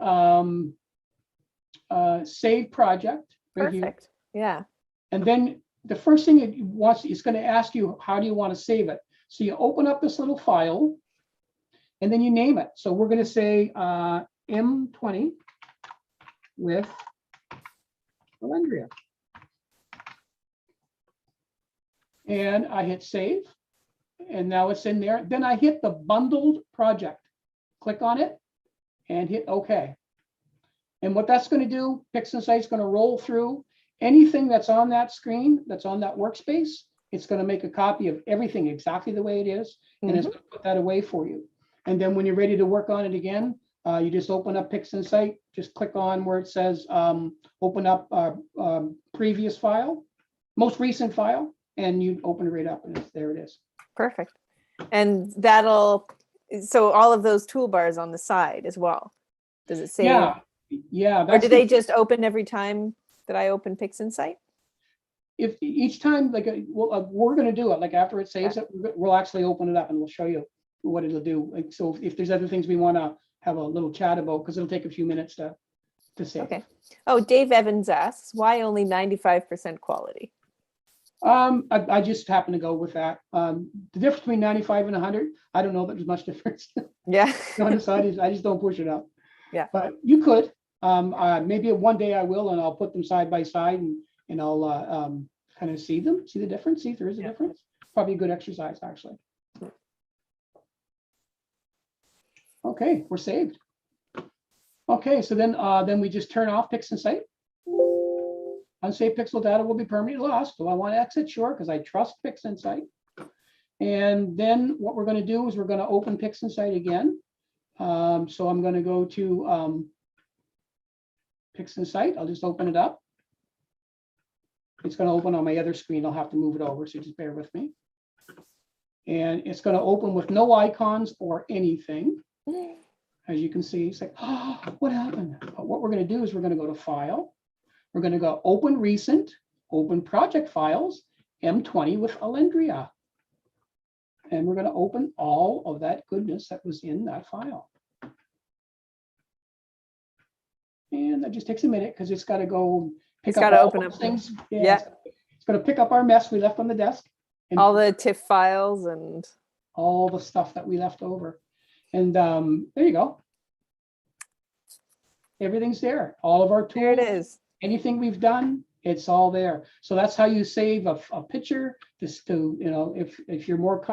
Save Project. Right here. Perfect. Yeah. And then the first thing it's going to ask you, how do you want to save it? So you open up this little file, and then you name it. So we're going to say M20 with Allendria. And I hit save, and now it's in there. Then I hit the bundled project. Click on it and hit OK. And what that's going to do, PixInsight is going to roll through anything that's on that screen, that's on that workspace. It's going to make a copy of everything exactly the way it is, and it's going to put that away for you. And then when you're ready to work on it again, you just open up PixInsight, just click on where it says open up previous file, most recent file, and you open it right up, and there it is. Perfect. And so all of those toolbars on the side as well. Does it say? Yeah. Or do they just open every time that I open PixInsight? If each time, we're going to do it, like after it saves it, we'll actually open it up and we'll show you what it'll do. Like, so if there's other things we want to have a little chat about, because it'll take a few minutes to save. Okay. Oh, Dave Evans asks, why only 95% quality? I just happen to go with that. The difference between 95 and 100, I don't know that there's much difference. Yeah. I just don't push it up. Yeah. But you could. Maybe one day I will, and I'll put them side by side, and I'll kind of see the difference, see if there is a difference. Probably a good exercise, actually. Okay, we're saved. Okay, so then we just turn off PixInsight. Unsaved pixel data will be permanently lost. So I want to exit, sure, because I trust PixInsight. And then what we're going to do is we're going to open PixInsight again. So I'm going to go to PixInsight. I'll just open it up. It's going to open on my other screen. I'll have to move it over, so just bear with me. And it's going to open with no icons or anything. As you can see, it's like, oh, what happened? But what we're going to do is we're going to go to File. We're going to go Open Recent, Open Project Files, M20 with Allendria. And we're going to open all of that goodness that was in that file. And that just takes a minute because it's got to go pick up all those things. Yeah. It's going to pick up our mess we left on the desk. And all the TIFF files and all the stuff that we left over. And there you go. Everything's there. All of our tools. There it is. Anything we've done, it's all there. So that's how you save a picture. Just to, if you're more,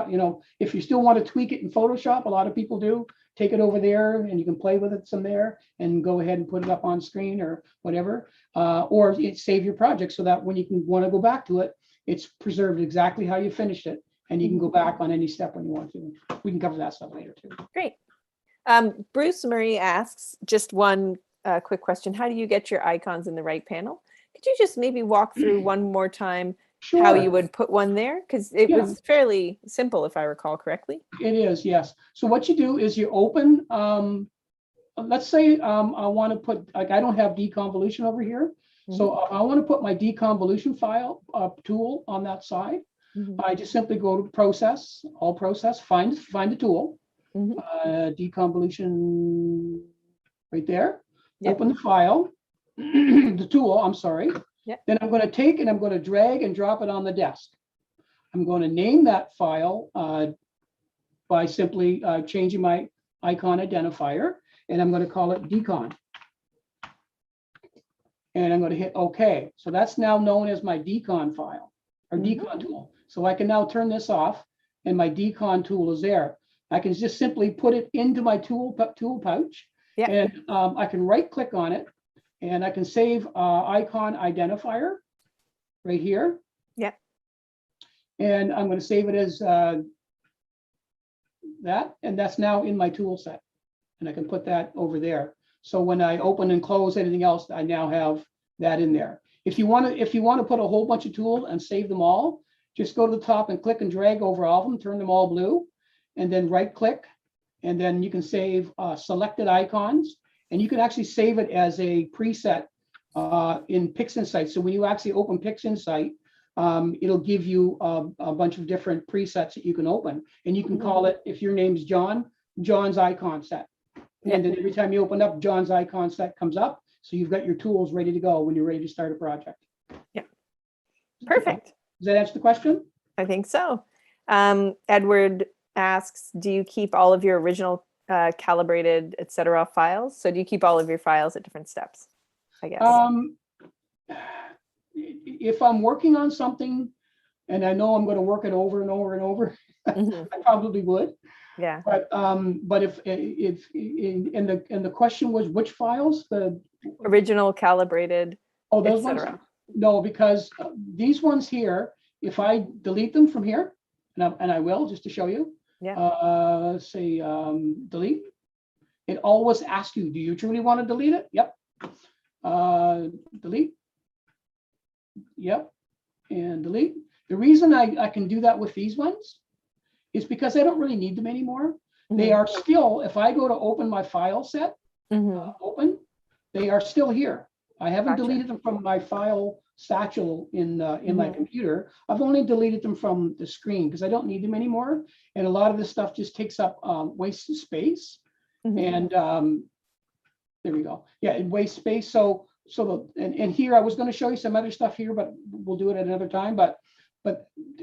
if you still want to tweak it in Photoshop, a lot of people do. Take it over there, and you can play with it some there, and go ahead and put it up on screen or whatever. Or save your project so that when you want to go back to it, it's preserved exactly how you finished it, and you can go back on any step when you want to. We can cover that stuff later too. Great. Bruce Murray asks just one quick question. How do you get your icons in the right panel? Could you just maybe walk through one more time how you would put one there? Because it was fairly simple, if I recall correctly. It is, yes. So what you do is you open, let's say I want to put, like, I don't have deconvolution over here. So I want to put my deconvolution file tool on that side. I just simply go to process, all process, find the tool, deconvolution right there, open the file, the tool, I'm sorry. Then I'm going to take and I'm going to drag and drop it on the desk. I'm going to name that file by simply changing my icon identifier, and I'm going to call it decon. And I'm going to hit OK. So that's now known as my decon file or decon tool. So I can now turn this off and my decon tool is there. I can just simply put it into my tool pouch and I can right click on it and I can save icon identifier right here. And I'm going to save it as that, and that's now in my tool set. And I can put that over there. So when I open and close anything else, I now have that in there. If you want to put a whole bunch of tools and save them all, just go to the top and click and drag over all of them, turn them all blue, and then right click, and then you can save selected icons, and you can actually save it as a preset in PixInsight. So when you actually open PixInsight, it'll give you a bunch of different presets that you can open, and you can call it, if your name's John, John's icon set. And then every time you open up, John's icon set comes up. So you've got your tools ready to go when you're ready to start a project. Perfect. Does that answer the question? I think so. Edward asks, do you keep all of your original calibrated, etc. files? So do you keep all of your files at different steps, I guess? If I'm working on something and I know I'm going to work it over and over and over, I probably would. But if the question was which files, the original calibrated, those ones? No, because these ones here, if I delete them from here, and I will just to show you, say delete, it always asks you, do you truly want to delete it? Yep. Delete. Yep. And delete. The reason I can do that with these ones is because I don't really need them anymore. They are still, if I go to open my file set, open, they are still here. I haven't deleted them from my file satchel in my computer. I've only deleted them from the screen because I don't need them anymore. And a lot of this stuff just takes up wasted space. And there we go. Yeah, it wastes space. So and here I was going to show you some other stuff here, but we'll do it at another time. But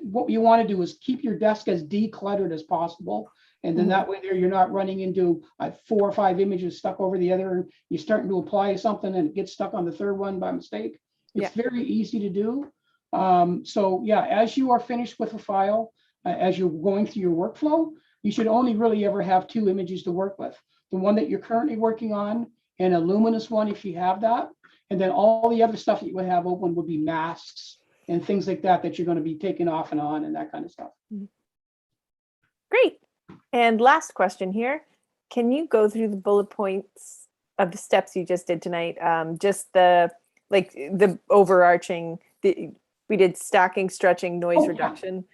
what you want to do is keep your desk as decluttered as possible. And then that way there, you're not running into 4 or 5 images stuck over the other. And you're starting to apply something and it gets stuck on the third one by mistake. It's very easy to do. So yeah, as you are finished with a file, as you're going through your workflow, you should only really ever have 2 images to work with. The one that you're currently working on and a luminous one if you have that. And then all the other stuff that you would have open would be masks and things like that you're going to be taking off and on and that kind of stuff. Great. And last question here. Can you go through the bullet points of the steps you just did tonight? Just the overarching, we did stacking, stretching, noise reduction.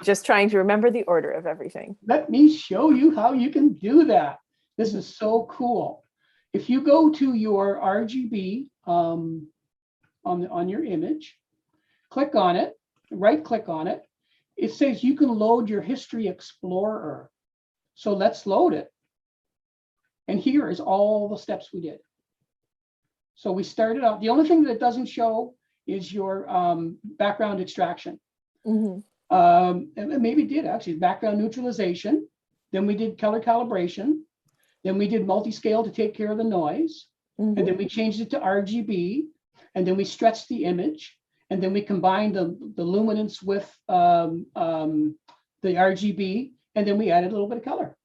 Just trying to remember the order of everything. Let me show you how you can do that. This is so cool. If you go to your RGB on your image, click on it, right click on it. It says you can load your History Explorer. So let's load it. And here is all the steps we did. So we started out, the only thing that it doesn't show is your background extraction. And maybe it did actually, background neutralization. Then we did color calibration. Then we did multi-scale to take care of the noise. And then we changed it to RGB. And then we stretched the image. And then we combined the luminance with the RGB. And then we added a little bit of color.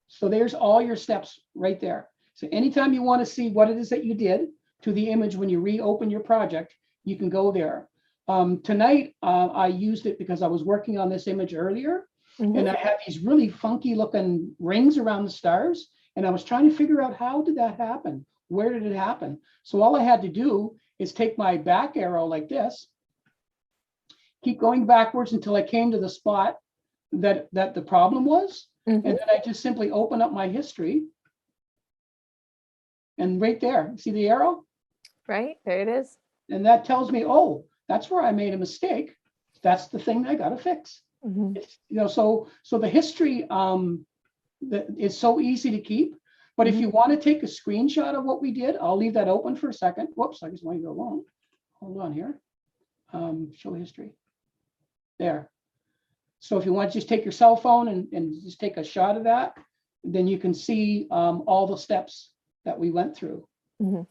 So there's all your steps right there. So anytime you want to see what it is that you did to the image when you reopen your project, you can go there. Tonight, I used it because I was working on this image earlier. Mhm. and I had these really funky looking rings around the stars. And I was trying to figure out, how did that happen? Where did it happen? So all I had to do is take my back arrow like this, keep going backwards until I came to the spot that the problem was. Mhm. And then I just simply open up my history. And right there, see the arrow? Right, there it is. And that tells me, oh, that's where I made a mistake. That's the thing I got to fix. Mhm. So the history that is so easy to keep. But if Mhm. you want to take a screenshot of what we did, I'll leave that open for a second. Whoops, I just want to go long. Hold on here. Show history. There. So if you want to just take your cell phone and just take a shot of that, then you can see all the steps that we went through. Mhm.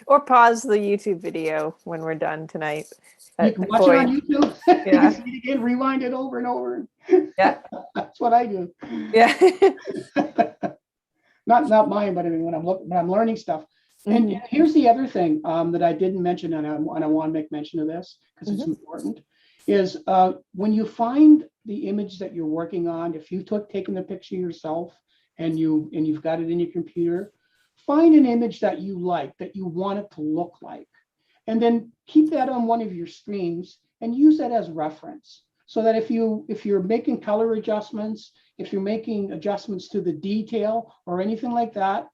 Or pause the YouTube video when we're done tonight. You can watch it on YouTube. You Yeah. can see it again, rewind it over and over. Yeah. That's what I do. Yeah. Not mine, but I mean when I'm learning stuff. And Mhm. here's the other thing that I didn't mention, and I want to make mention of this because it's important, is when you find the image that you're working on, if you've taken the picture yourself and you've got it in your computer, find an image that you like, that you want it to look like, and then keep that on one of your screens and use that as reference. So that if you're making color adjustments, if you're making adjustments to the detail or anything like that,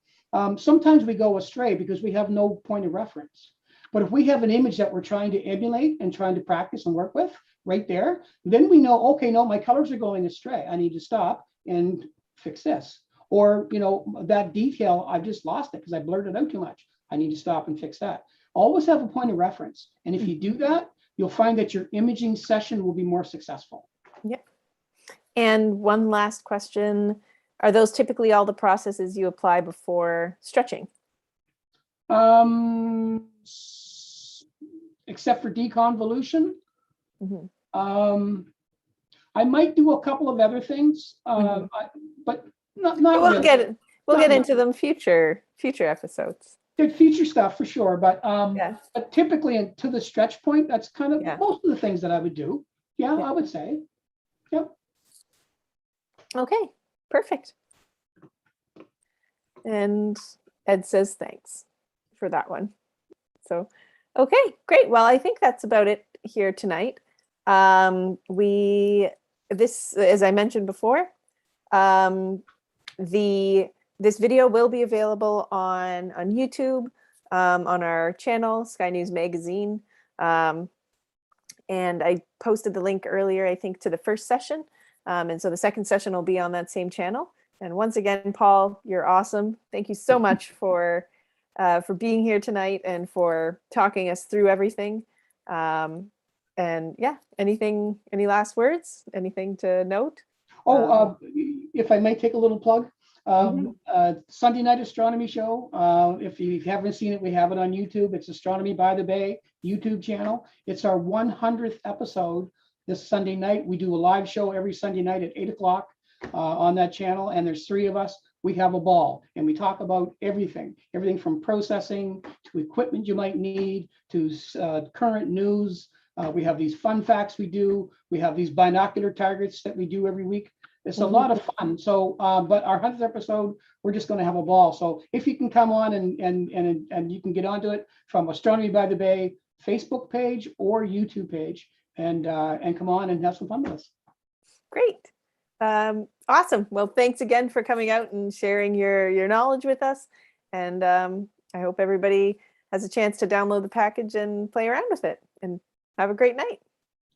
sometimes we go astray because we have no point of reference. But if we have an image that we're trying to emulate and trying to practice and work with right there, then we know, okay, no, my colors are going astray. I need to stop and fix this. Or, that detail, I've just lost it because I blurred it out too much. I need to stop and fix that. Always have a point of reference. And if you do that, you'll find that your imaging session will be more successful. Yep. And one last question. Are those typically all the processes you apply before stretching? Except for deconvolution. Mhm. I might do a couple of other things, but not We'll really. get into them future episodes. Good feature stuff for sure, but Yeah. but typically to the stretch point, that's kind of Yeah. most of the things that I would do. Yeah, I would say. Yep. Okay, perfect. And Ed says thanks for that one. So, okay, great. Well, I think that's about it here tonight. This, as I mentioned before, this video will be available on YouTube, on our channel, Sky News Magazine. And I posted the link earlier, I think, to the first session. And so the second session will be on that same channel. And once again, Paul, you're awesome. Thank you so much for being here tonight and for talking us through everything. And yeah, any last words? Anything to note? If I may take a little plug, Sunday night astronomy show. If you haven't seen it, we have it on YouTube. It's Astronomy by the Bay YouTube channel. It's our 100th episode this Sunday night. We do a live show every Sunday night at 8 o'clock on that channel, and there's 3 of us. We have a ball, and we talk about everything from processing to equipment you might need to current news. We have these fun facts we do. We have these binocular targets that we do every week. It's a lot of fun. So, but our 100th episode, we're just going to have a ball. So if you can come on and you can get onto it from Astronomy by the Bay Facebook page or YouTube page, and come on and have some fun with us. Great. Awesome. Well, thanks again for coming out and sharing your knowledge with us. And I hope everybody has a chance to download the package and play around with it. And have a great night.